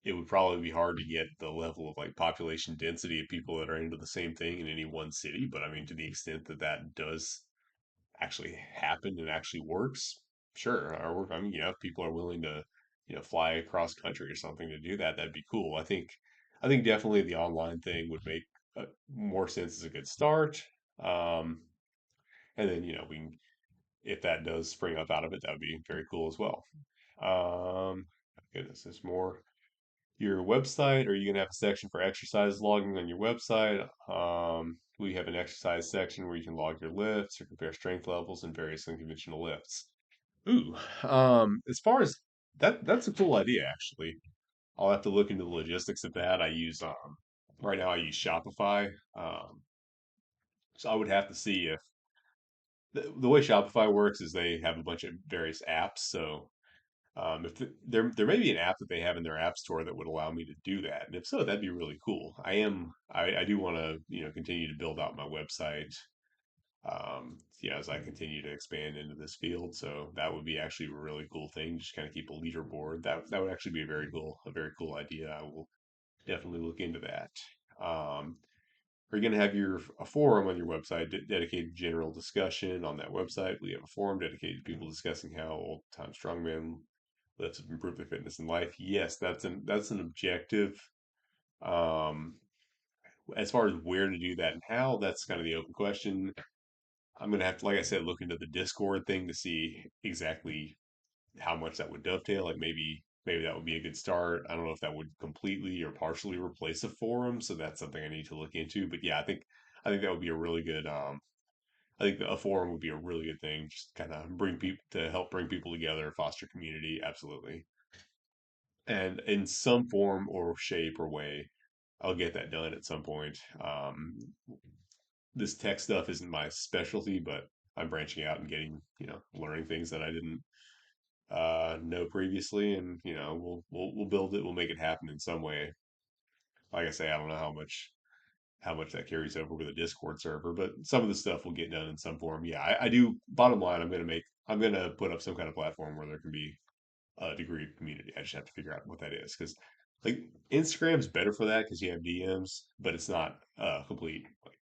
it would probably be hard to get the level of like population density of people that are into the same thing in any one city. But I mean, to the extent that that does actually happen and actually works, sure. I mean, if people are willing to, fly across country or something to do that, that'd be cool. I think definitely the online thing would make more sense as a good start. Um, and then, we can, if that does spring up out of it, that would be very cool as well. Um, Goodness, there's more. Your website, are you going to have a section for exercise logging on your website? We have an exercise section where you can log your lifts or compare strength levels and various unconventional lifts. Ooh, as far as that's a cool idea, actually. I'll have to look into the logistics of that. Right now I use Shopify. So I would have to see if the way Shopify works is they have a bunch of various apps. So if there may be an app that they have in their app store that would allow me to do that, and if so, that'd be really cool. I do want to continue to build out my website. As I continue to expand into this field, so that would be actually a really cool thing. Just kind of keep a leaderboard. That would actually be a very cool idea. I will definitely look into that. Are you going to have a forum on your website dedicated to general discussion on that website? We have a forum dedicated to people discussing how old-time strongmen lives have improved their fitness in life. Yes, that's an objective. Um, as far as where to do that and how, that's kind of the open question. I'm gonna have to, like I said, look into the Discord thing to see exactly how much that would dovetail. Like maybe that would be a good start. I don't know if that would completely or partially replace a forum, so that's something I need to look into. But yeah, I think that would be a really good. I think a forum would be a really good thing. Just kind of bring people to help bring people together, foster community. Absolutely, and in some form or shape or way, I'll get that done at some point. This tech stuff isn't my specialty, but I'm branching out and getting, learning things that I didn't know previously, and we'll build it. We'll make it happen in some way. Like I say, I don't know how much that carries over with a Discord server, but some of the stuff will get done in some form. Yeah, I do. Bottom line, I'm gonna put up some kind of platform where there can be a degree of community. I just have to figure out what that is because like Instagram's better for that because you have DMs, but it's not a complete like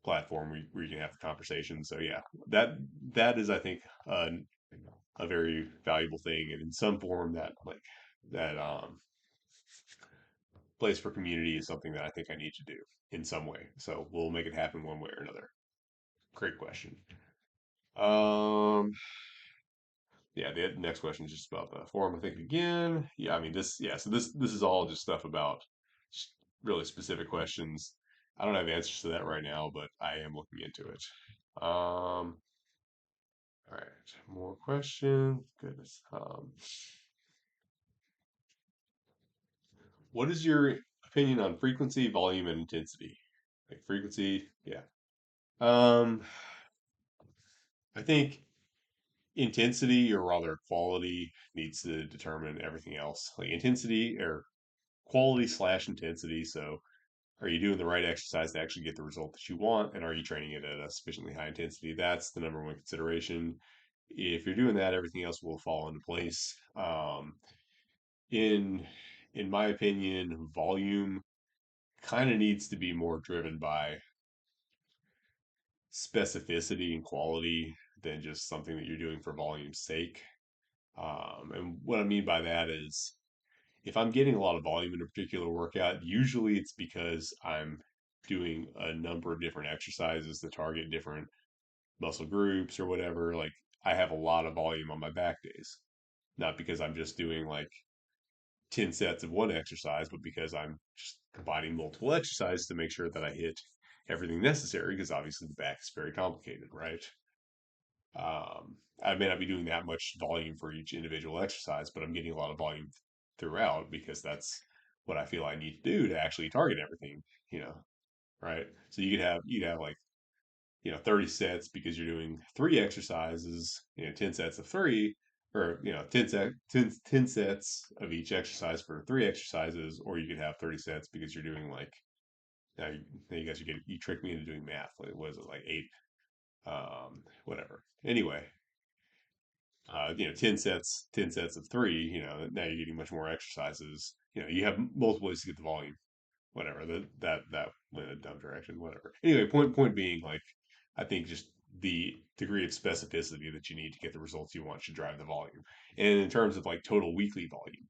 platform where you can have the conversation. So yeah, that is I think a very valuable thing, and in some form that place for community is something that I think I need to do in some way. So we'll make it happen one way or another. Great question. Um, yeah, the next question is just about the forum. I think again, yeah, I mean yeah. So this is all just stuff about really specific questions. I don't have answers to that right now, but I am looking into it. All right, more questions. Goodness. What is your Opinion on frequency, volume, and intensity. Like frequency, yeah. Um, I think intensity, or rather quality, needs to determine everything else. Like intensity or quality slash intensity. So, are you doing the right exercise to actually get the result that you want? And are you training it at a sufficiently high intensity? That's the number one consideration. If you're doing that, everything else will fall into place. In in my opinion, volume kind of needs to be more driven by specificity and quality than just something that you're doing for volume's sake. And what I mean by that is if I'm getting a lot of volume in a particular workout, usually it's because I'm doing a number of different exercises to target different muscle groups or whatever. Like I have a lot of volume on my back days, not because I'm just doing like 10 sets of one exercise, but because I'm just combining multiple exercises to make sure that I hit everything necessary because obviously the back is very complicated, right? I may not be doing that much volume for each individual exercise, but I'm getting a lot of volume throughout because that's what I feel I need to do to actually target everything, you know, right? So you'd have like 30 sets because you're doing three exercises, 10 sets of three, or 10 sets of each exercise for three exercises, or you could have 30 sets because you're doing like now you guys you tricked me into doing math. Like what is it, like eight, whatever. Anyway, 10 sets of three, now you're getting much more exercises. You have multiple ways to get the volume. Whatever. That went in a dumb direction. Whatever. Anyway, point being, like, I think just the degree of specificity that you need to get the results you want should drive the volume. And in terms of like total weekly volume,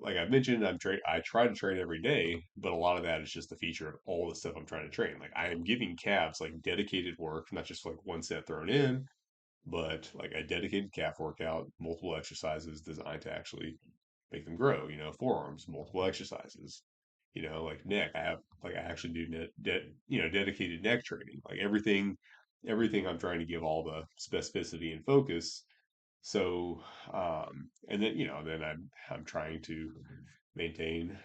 like I've mentioned, I try to train every day, but a lot of that is just the feature of all the stuff I'm trying to train. Like I am giving calves like dedicated work, not just like one set thrown in, but like a dedicated calf workout, multiple exercises designed to actually make them grow. Forearms, multiple exercises. Like neck, I actually do dedicated neck training. Like everything I'm trying to give all the specificity and focus. So, and then I'm trying to maintain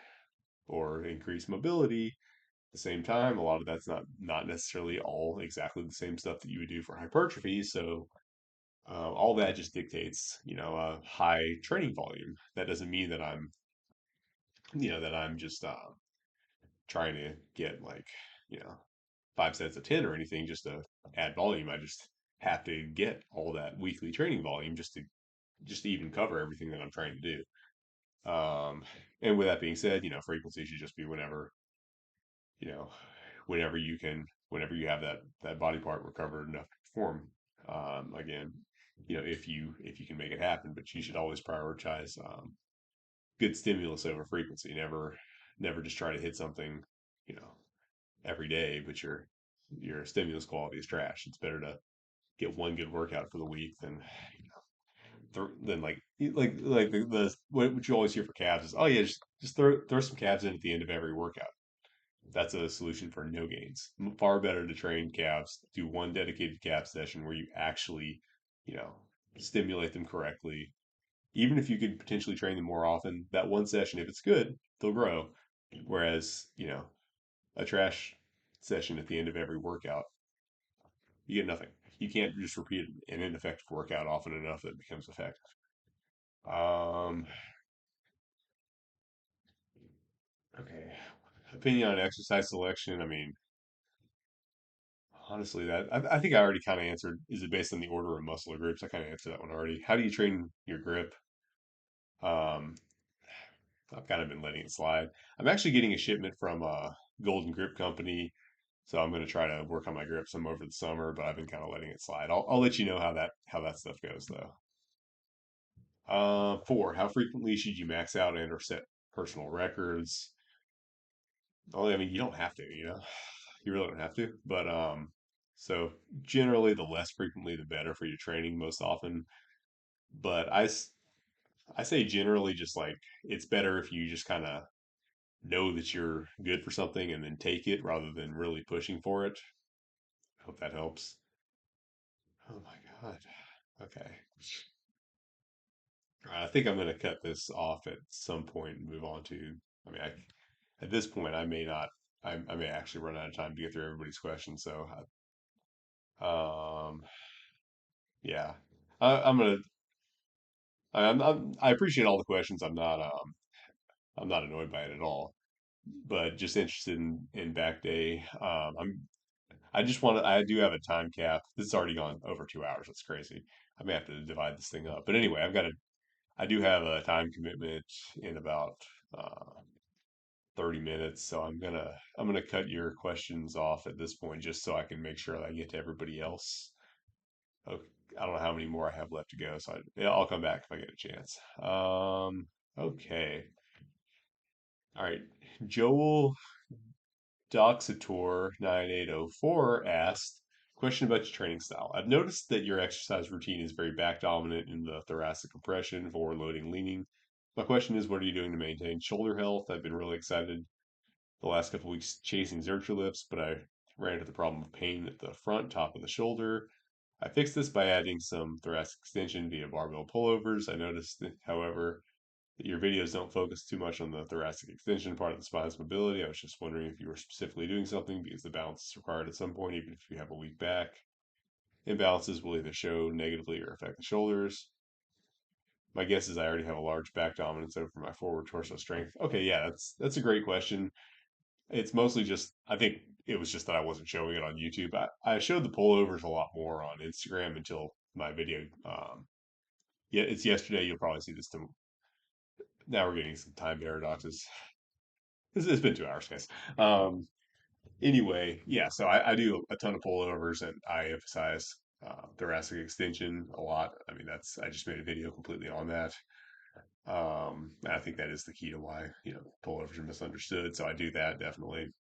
or increase mobility at the same time. A lot of that's not necessarily all exactly the same stuff that you would do for hypertrophy. So all that just dictates, a high training volume. That doesn't mean that I'm just trying to get like, you know, 5 sets of 10 or anything just to add volume. I just have to get all that weekly training volume just to even cover everything that I'm trying to do. Um, and with that being said, frequency should just be you know, whenever you have that body part recovered enough to perform again. If you can make it happen, but you should always prioritize good stimulus over frequency. Never just try to hit something, you know, every day, but your stimulus quality is trash. It's better to get one good workout for the week than like the what you always hear for calves is, oh yeah, just throw some calves in at the end of every workout. That's a solution for no gains. Far better to train calves, do one dedicated calf session where you actually, you know, stimulate them correctly. Even if you could potentially train them more often, that one session, if it's good, they'll grow. Whereas, a trash session at the end of every workout, you get nothing. You can't just repeat an ineffective workout often enough that it becomes effective. Um, okay. Opinion on exercise selection. I mean, honestly, I think I already kind of answered. Is it based on the order of muscle or groups? I kind of answered that one already. How do you train your grip? Um, I've kind of been letting it slide. I'm actually getting a shipment from Golden Grip Company, so I'm going to try to work on my grip some over the summer. But I've been kind of letting it slide. I'll let you know how that stuff goes though. Four. How frequently should you max out and or set personal records? Well, I mean, you don't have to. You really don't have to. But so generally, the less frequently, the better for your training. Most often, but I say generally, just like it's better if you just kind of know that you're good for something and then take it rather than really pushing for it. Hope that helps. Oh my God. Okay. I think I'm going to cut this off at some point and move on to. I mean, At this point, I may not. I may actually run out of time to get through everybody's questions. So, yeah, I'm gonna. I appreciate all the questions. I'm not annoyed by it at all. But just interested in back day. I just want to. I do have a time cap. This has already gone over 2 hours. That's crazy. I may have to divide this thing up. But anyway, I've got a. I do have a time commitment in about 30 minutes, so I'm gonna cut your questions off at this point just so I can make sure that I get to everybody else. Okay, I don't know how many more I have left to go, so yeah, I'll come back if I get a chance. Okay. All right. Joel Doxator 9804 asked, question about your training style. I've noticed that your exercise routine is very back dominant in the thoracic compression, forward loading, leaning. My question is, what are you doing to maintain shoulder health? I've been really excited the last couple weeks chasing Zercher lifts, but I ran into the problem of pain at the front top of the shoulder. I fixed this by adding some thoracic extension via barbell pullovers. I noticed, that, however, that your videos don't focus too much on the thoracic extension part of the spine's mobility. I was just wondering if you were specifically doing something because the balance is required at some point, even if you have a weak back. Imbalances will either show negatively or affect the shoulders. My guess is I already have a large back dominance over my forward torso strength. Okay, yeah, that's a great question. It's mostly just I think it was just that I wasn't showing it on YouTube. I showed the pullovers a lot more on Instagram until my video. Yeah, it's yesterday. You'll probably see this. Now we're getting some time paradoxes. It's been 2 hours, guys. Um, anyway, yeah. So I do a ton of pullovers, and I emphasize thoracic extension a lot. I mean, that's I just made a video completely on that. And I think that is the key to why pullovers are misunderstood. So I do that definitely.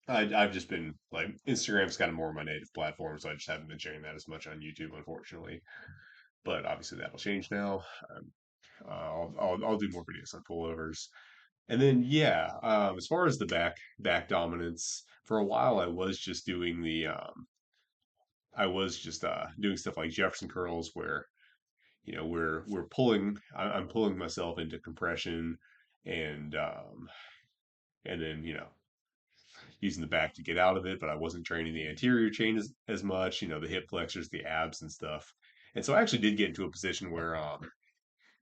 I've just been like Instagram's kind of more my native platform, so I just haven't been sharing that as much on YouTube, unfortunately. But obviously that'll change now. Um, I'll do more videos on pullovers, and then yeah, as far as the back dominance, for a while I was just doing stuff like Jefferson curls, where I'm pulling myself into compression, and and then using the back to get out of it, but I wasn't training the anterior chain as much, the hip flexors, the abs and stuff. And so I actually did get into a position where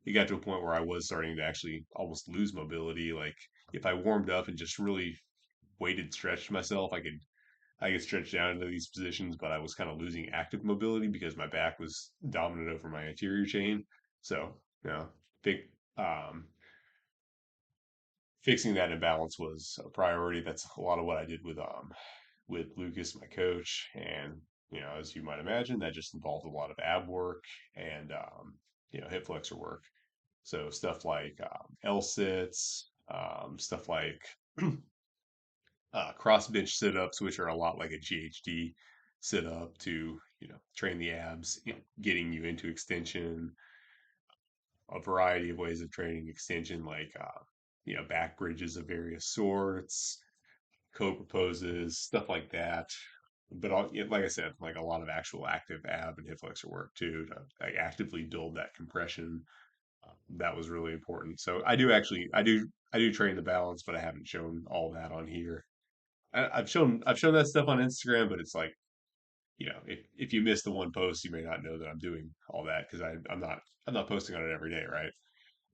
it got to a point where I was starting to actually almost lose mobility. Like if I warmed up and just really weighted stretched myself, I could stretch down into these positions, but I was kind of losing active mobility because my back was dominant over my anterior chain. So, think um fixing that imbalance was a priority. That's a lot of what I did with Lucas, my coach, and as you might imagine, that just involved a lot of ab work and hip flexor work. So stuff like L sits, stuff like cross bench sit ups, which are a lot like a GHD sit up to train the abs, getting you into extension. A variety of ways of training extension, like back bridges of various sorts, cobra poses, stuff like that. But like I said, like a lot of actual active ab and hip flexor work too to like actively build that compression. That was really important. So I do train the balance, but I haven't shown all that on here. I've shown that stuff on Instagram, but it's like if you miss the one post, you may not know that I'm doing all that because I'm not posting on it every day, right?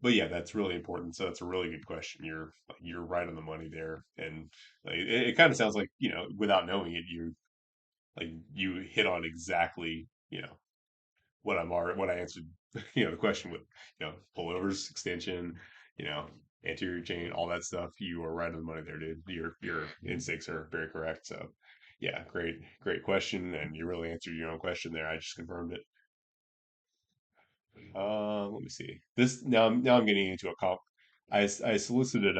But yeah, that's really important. So that's a really good question. You're right on the money there, and like, it kind of sounds like without knowing it, you hit on exactly what I answered the question with pullovers, extension, you know anterior chain, all that stuff. You are right on the money there, dude. Your instincts are very correct. So yeah, great question, and you really answered your own question there. I just confirmed it. Let me see. This now I'm getting into a comp. I solicited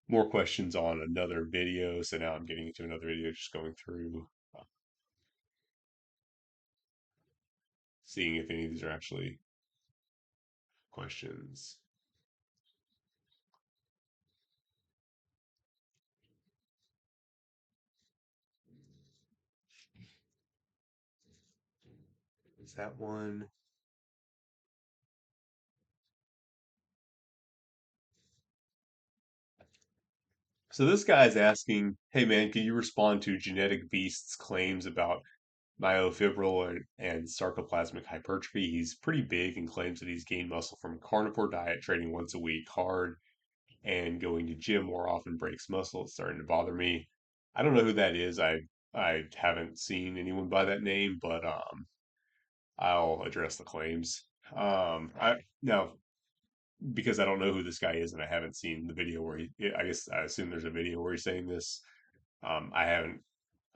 more questions on another video, so now I'm getting into another video, just going through seeing if any of these are actually questions. Is that one? So this guy's asking, "Hey man, can you respond to Genetic Beast's claims about myofibril and sarcoplasmic hypertrophy? He's pretty big and claims that he's gained muscle from a carnivore diet, training once a week hard, and going to gym more often breaks muscle. It's starting to bother me." I don't know who that is. I haven't seen anyone by that name, but I'll address the claims. I now because I don't know who this guy is and I haven't seen the video where I guess I assume there's a video where he's saying this. I haven't.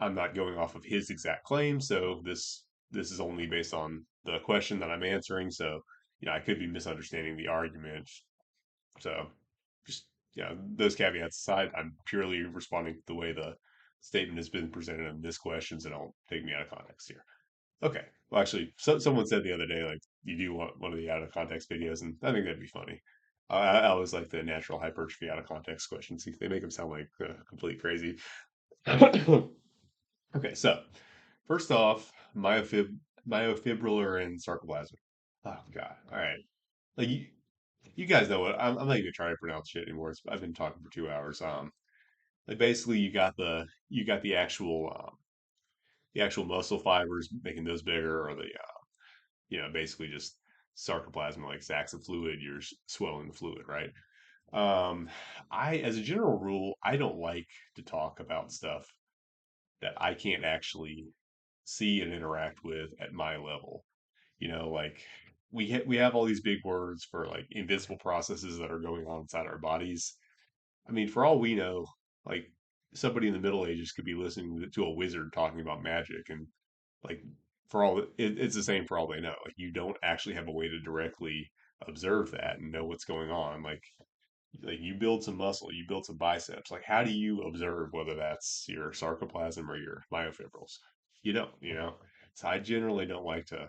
I'm not going off of his exact claim, so this is only based on the question that I'm answering. So I could be misunderstanding the argument. So just those caveats aside, I'm purely responding to the way the statement has been presented in this question, so don't take me out of context here. Okay. Well, actually, someone said the other day, like, you do want one of the out of context videos, and I think that'd be funny. I always like the natural hypertrophy out of context questions. They make them sound like complete crazy. Okay, so first off, myofibrillar and sarcoplasmic. Oh God! All right, like you guys know what? I'm not even trying to pronounce shit anymore. I've been talking for 2 hours. Like basically, you got the actual muscle fibers, making those bigger, or the basically just sarcoplasm, like sacs of fluid. You're swelling the fluid, right? As a general rule, I don't like to talk about stuff that I can't actually see and interact with at my level. Like we have all these big words for like invisible processes that are going on inside our bodies. I mean, for all we know, like somebody in the Middle Ages could be listening to a wizard talking about magic, and like for all it's the same for all they know. Like you don't actually have a way to directly observe that and know what's going on. Like you build some muscle, you build some biceps. Like how do you observe whether that's your sarcoplasm or your myofibrils? You don't. So I generally don't like to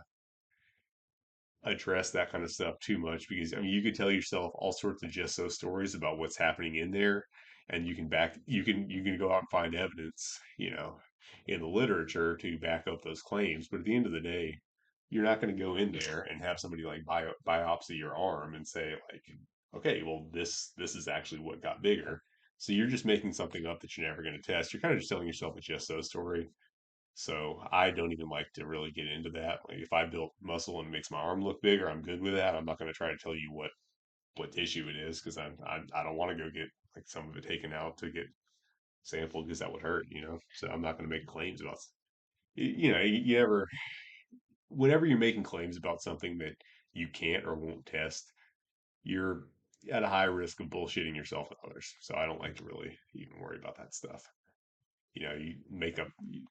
address that kind of stuff too much because I mean you could tell yourself all sorts of just so stories about what's happening in there, and you can go out and find evidence, in the literature to back up those claims. But at the end of the day, you're not going to go in there and have somebody like biopsy your arm and say like, okay, well this is actually what got bigger. So you're just making something up that you're never going to test. You're kind of just telling yourself a just so story. So I don't even like to really get into that. Like if I built muscle and it makes my arm look bigger, I'm good with that. I'm not going to try to tell you what tissue it is because I don't want to go get like some of it taken out to get sampled because that would hurt. So I'm not going to make claims about. You never whenever you're making claims about something that you can't or won't test, you're at a high risk of bullshitting yourself and others. So I don't like to really even worry about that stuff. You make up.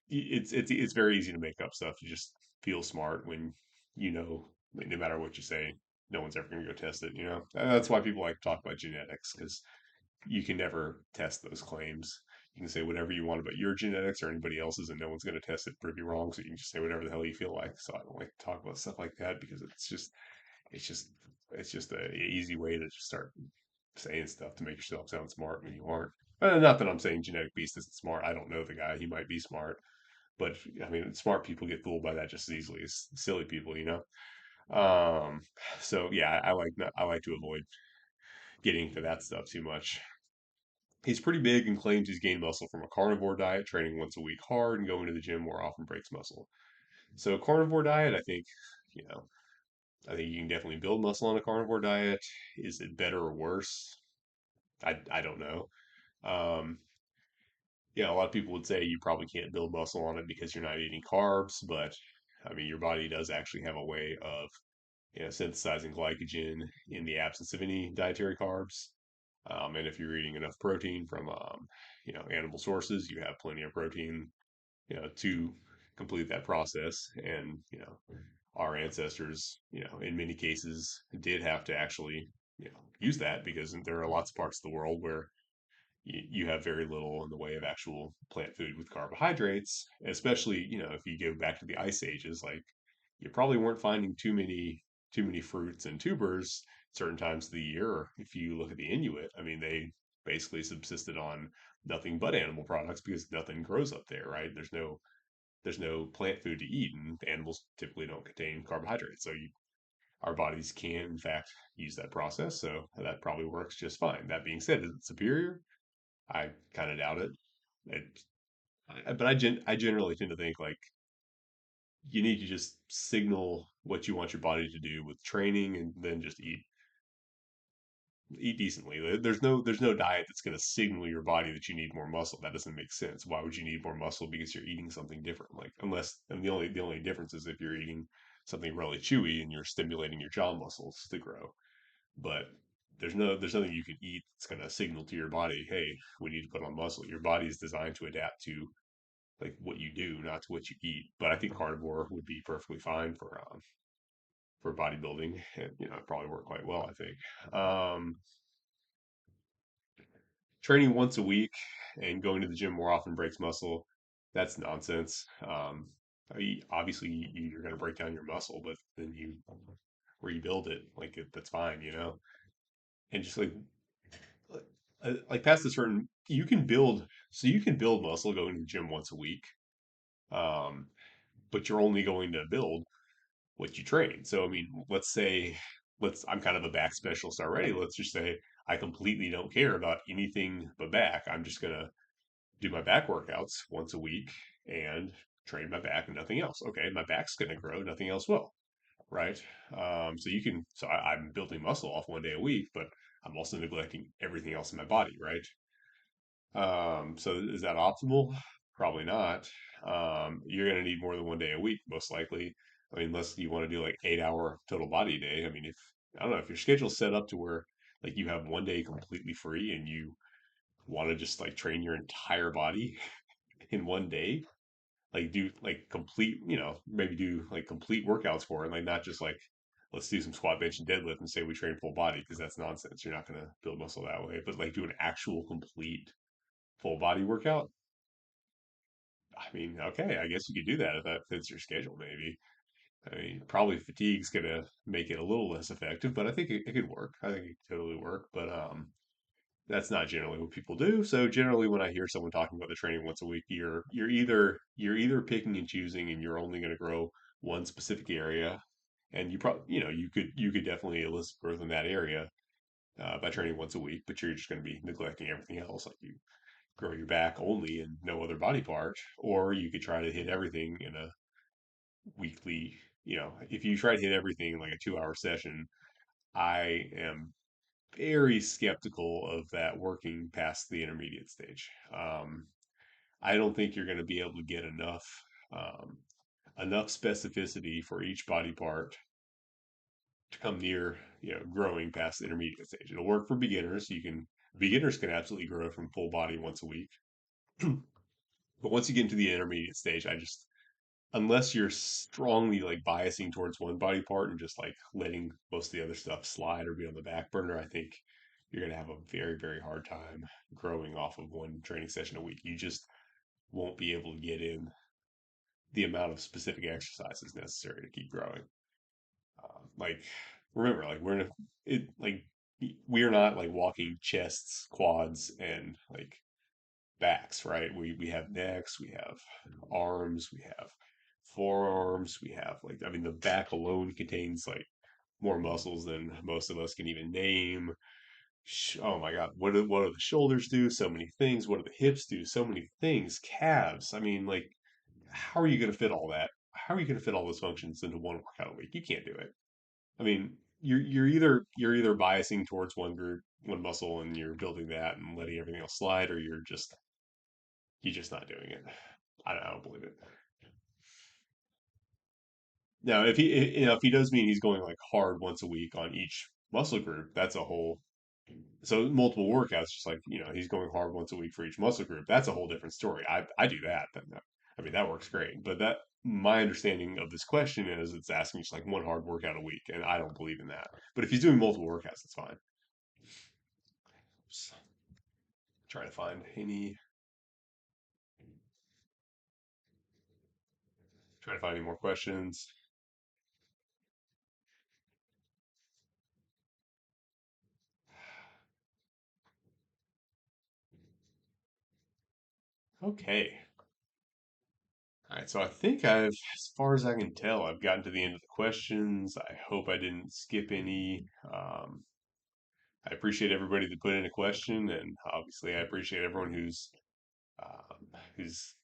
It's very easy to make up stuff. You just feel smart when like, no matter what you say, no one's ever going to go test it. And that's why people like to talk about genetics because you can never test those claims. You can say whatever you want about your genetics or anybody else's, and no one's going to test it and prove you wrong. So you can just say whatever the hell you feel like. So I don't like to talk about stuff like that because it's just it's just a easy way to just start saying stuff to make yourself sound smart when you aren't. Not that I'm saying Genetic Beast isn't smart. I don't know the guy. He might be smart, but I mean, smart people get fooled by that just as easily as silly people. Um, so yeah, I like to avoid getting into that stuff too much. He's pretty big and claims he's gained muscle from a carnivore diet, training once a week hard and going to the gym more often breaks muscle. So carnivore diet, you know, I think you can definitely build muscle on a carnivore diet. Is it better or worse? I don't know. Um, a lot of people would say you probably can't build muscle on it because you're not eating carbs, but I mean, your body does actually have a way of, synthesizing glycogen in the absence of any dietary carbs. And if you're eating enough protein from, animal sources, you have plenty of protein, to complete that process. And, our ancestors, in many cases did have to actually, use that because there are lots of parts of the world where you have very little in the way of actual plant food with carbohydrates, especially, if you go back to the ice ages, like you probably weren't finding too many fruits and tubers certain times of the year. Or if you look at the Inuit, I mean, they basically subsisted on nothing but animal products because nothing grows up there, right? There's no plant food to eat, and animals typically don't contain carbohydrates. So our bodies can, in fact, use that process. So that probably works just fine. That being said, is it superior? I kind of doubt it. it but I generally tend to think like you need to just signal what you want your body to do with training, and then just eat decently. There's no diet that's going to signal your body that you need more muscle. That doesn't make sense. Why would you need more muscle? Because you're eating something different. Like unless and the only difference is if you're eating something really chewy and you're stimulating your jaw muscles to grow. But there's nothing you can eat that's going to signal to your body, hey, we need to put on muscle. Your body is designed to adapt to like what you do, not to what you eat. But I think carnivore would be perfectly fine for bodybuilding, and it'd probably work quite well. I think. Training once a week and going to the gym more often breaks muscle. That's nonsense. Obviously, you're going to break down your muscle, but then you rebuild it. Like that's fine, And just like past a certain, you can build muscle going to the gym once a week. Um, but you're only going to build what you train. So I mean, I'm kind of a back specialist already. Let's just say I completely don't care about anything but back. I'm just gonna do my back workouts once a week and train my back and nothing else. Okay, my back's gonna grow, nothing else will, right? I'm building muscle off one day a week, but I'm also neglecting everything else in my body, right? So is that optimal? Probably not. You're going to need more than one day a week, most likely. I mean, unless you want to do like 8 hour total body day. I mean, if I don't know if your schedule's set up to where like you have one day completely free and you want to just like train your entire body in one day, like do like complete, maybe do like complete workouts for it, like not just like let's do some squat, bench, and deadlift and say we train full body because that's nonsense. You're not going to build muscle that way, but like do an actual complete full body workout. I mean, okay, I guess you could do that if that fits your schedule, maybe. I mean, probably fatigue's gonna make it a little less effective, but I think it could work. I think it could totally work, but that's not generally what people do. So generally, when I hear someone talking about the training once a week, you're either picking and choosing, and you're only going to grow one specific area, and you probably you could definitely elicit growth in that area by training once a week, but you're just going to be neglecting everything else, like you grow your back only and no other body part, or you could try to hit everything in a weekly, if you try to hit everything in like a 2 hour session, I am very skeptical of that working past the intermediate stage. I don't think you're going to be able to get um, enough specificity for each body part to come near, growing past the intermediate stage. It'll work for beginners. Beginners can absolutely grow from full body once a week. But once you get into the intermediate stage, unless you're strongly like biasing towards one body part and just like letting most of the other stuff slide or be on the back burner, I think you're going to have a very, very hard time growing off of one training session a week. You just won't be able to get in the amount of specific exercises necessary to keep growing. Like, remember, like we're not like walking chests, quads, and like backs, right? We have necks, we have arms, we have forearms, we have like I mean the back alone contains like more muscles than most of us can even name. Oh my God, what do the shoulders do? So many things. What do the hips do? So many things. Calves. I mean, like, how are you going to fit all that? How are you going to fit all those functions into one workout a week? You can't do it. I mean, you're either biasing towards one group, one muscle, and you're building that and letting everything else slide, or you're just not doing it. I don't believe it. Now, if he does mean he's going like hard once a week on each muscle group, that's a whole. So multiple workouts, just like he's going hard once a week for each muscle group. That's a whole different story. I do that. Then I mean that works great. But that my understanding of this question is it's asking just like one hard workout a week, and I don't believe in that. But if he's doing multiple workouts, it's fine. Just try to find any more questions. Okay. All right, so I think as far as I can tell, I've gotten to the end of the questions. I hope I didn't skip any. I appreciate everybody that put in a question, and obviously I appreciate everyone who's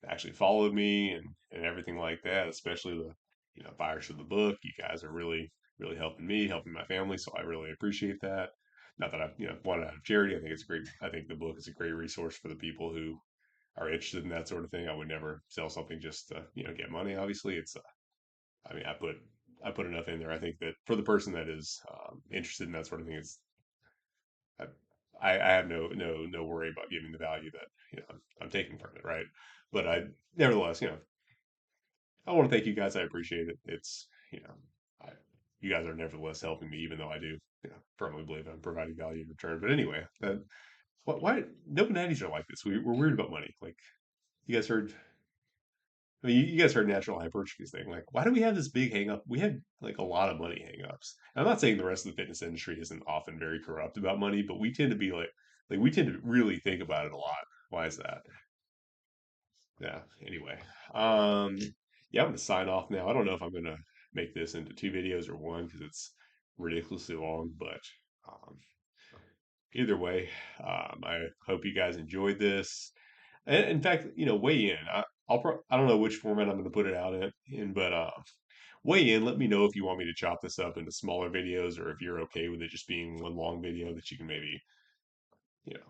actually followed me and everything like that, especially the buyers of the book. You guys are really helping me, helping my family, so I really appreciate that. Not that I want it out of charity. I think it's great. I think the book is a great resource for the people who are interested in that sort of thing. I would never sell something just to get money. Obviously, it's I mean I put enough in there. I think that for the person that is interested in that sort of thing, it's I, I have no worry about giving the value that I'm taking from it, right? But I nevertheless, I want to thank you guys. I appreciate it. It's I, you guys are nevertheless helping me, even though I do firmly believe I'm providing value in return. But anyway, why no Bananis are like this? We're weird about money. Like you guys heard. I mean, you guys heard natural hypertrophy thing. Like, why do we have this big hang up? We have like a lot of money hang ups. I'm not saying the rest of the fitness industry isn't often very corrupt about money, but we tend to be like we tend to really think about it a lot. Why is that? Yeah. Anyway, um, yeah, I'm gonna sign off now. I don't know if I'm gonna make this into two videos or one because it's ridiculously long, but um, either way, I hope you guys enjoyed this. And in fact, weigh in. I don't know which format I'm going to put it out in, but weigh in. Let me know if you want me to chop this up into smaller videos, or if you're okay with it just being one long video that you can maybe you know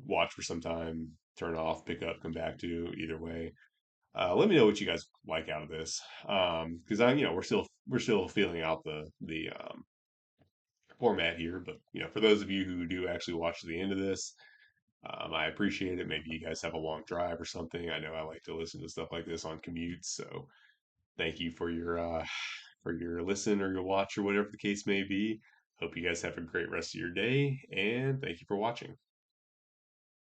watch for some time, turn off, pick up, come back to. Either way, let me know what you guys like out of this, because we're still feeling out the format here. But for those of you who do actually watch to the end of this, I appreciate it. Maybe you guys have a long drive or something. I know I like to listen to stuff like this on commutes, so thank you for your listen or your watch or whatever the case may be. Hope you guys have a great rest of your day, and thank you for watching.